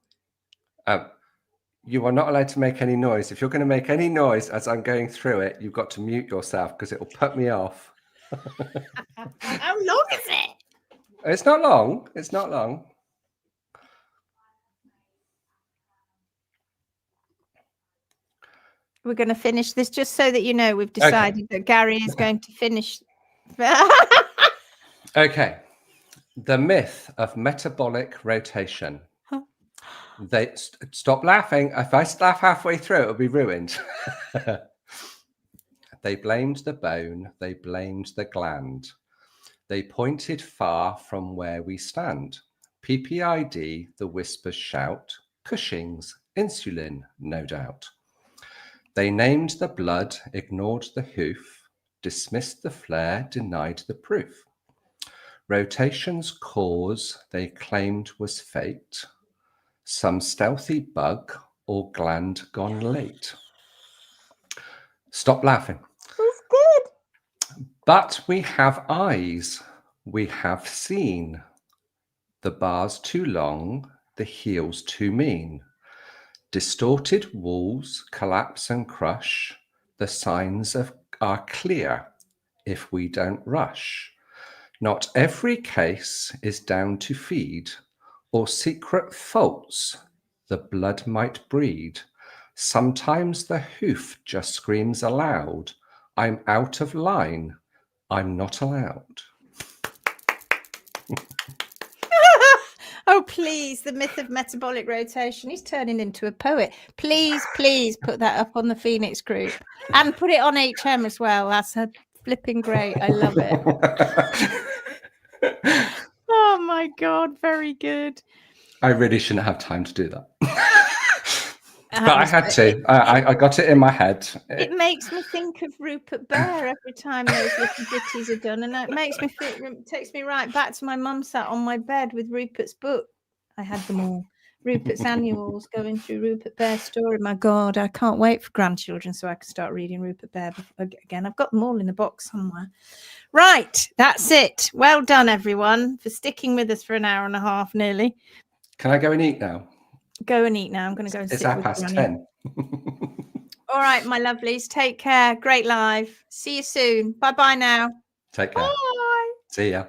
Speaker 2: You are not allowed to make any noise. If you're going to make any noise as I'm going through it, you've got to mute yourself because it will put me off.
Speaker 1: How long is it?
Speaker 2: It's not long. It's not long.
Speaker 1: We're going to finish this just so that you know we've decided that Gary is going to finish.
Speaker 2: Okay. The myth of metabolic rotation. They stop laughing. If I laugh halfway through, it'll be ruined. They blamed the bone. They blamed the gland. They pointed far from where we stand. PPID, the whispers shout. Cushing's, insulin, no doubt. They named the blood, ignored the hoof, dismissed the flare, denied the proof. Rotation's cause they claimed was fate. Some stealthy bug or gland gone late. Stop laughing.
Speaker 1: That's good.
Speaker 2: But we have eyes. We have seen. The bar's too long, the heel's too mean. Distorted walls collapse and crush. The signs are clear if we don't rush. Not every case is down to feed or secret faults the blood might breed. Sometimes the hoof just screams aloud, I'm out of line, I'm not allowed.
Speaker 1: Oh, please, the myth of metabolic rotation. He's turning into a poet. Please, please put that up on the Phoenix group and put it on HM as well. That's a flipping great. I love it. Oh, my God. Very good.
Speaker 2: I really shouldn't have time to do that. But I had to. I got it in my head.
Speaker 1: It makes me think of Rupert Bear every time those little ditties are done, and it makes me takes me right back to my mum sat on my bed with Rupert's book. I had them all. Rupert's annuals, going through Rupert Bear's story. My God, I can't wait for grandchildren so I can start reading Rupert Bear again. I've got them all in a box somewhere. Right, that's it. Well done, everyone, for sticking with us for an hour and a half nearly.
Speaker 2: Can I go and eat now?
Speaker 1: Go and eat now. I'm going to go and
Speaker 2: It's
Speaker 1: sit with
Speaker 2: 10:30.
Speaker 1: All right, my lovelies. Take care. Great live. See you soon. Bye-bye now.
Speaker 2: Take care.
Speaker 1: Bye.
Speaker 2: See ya.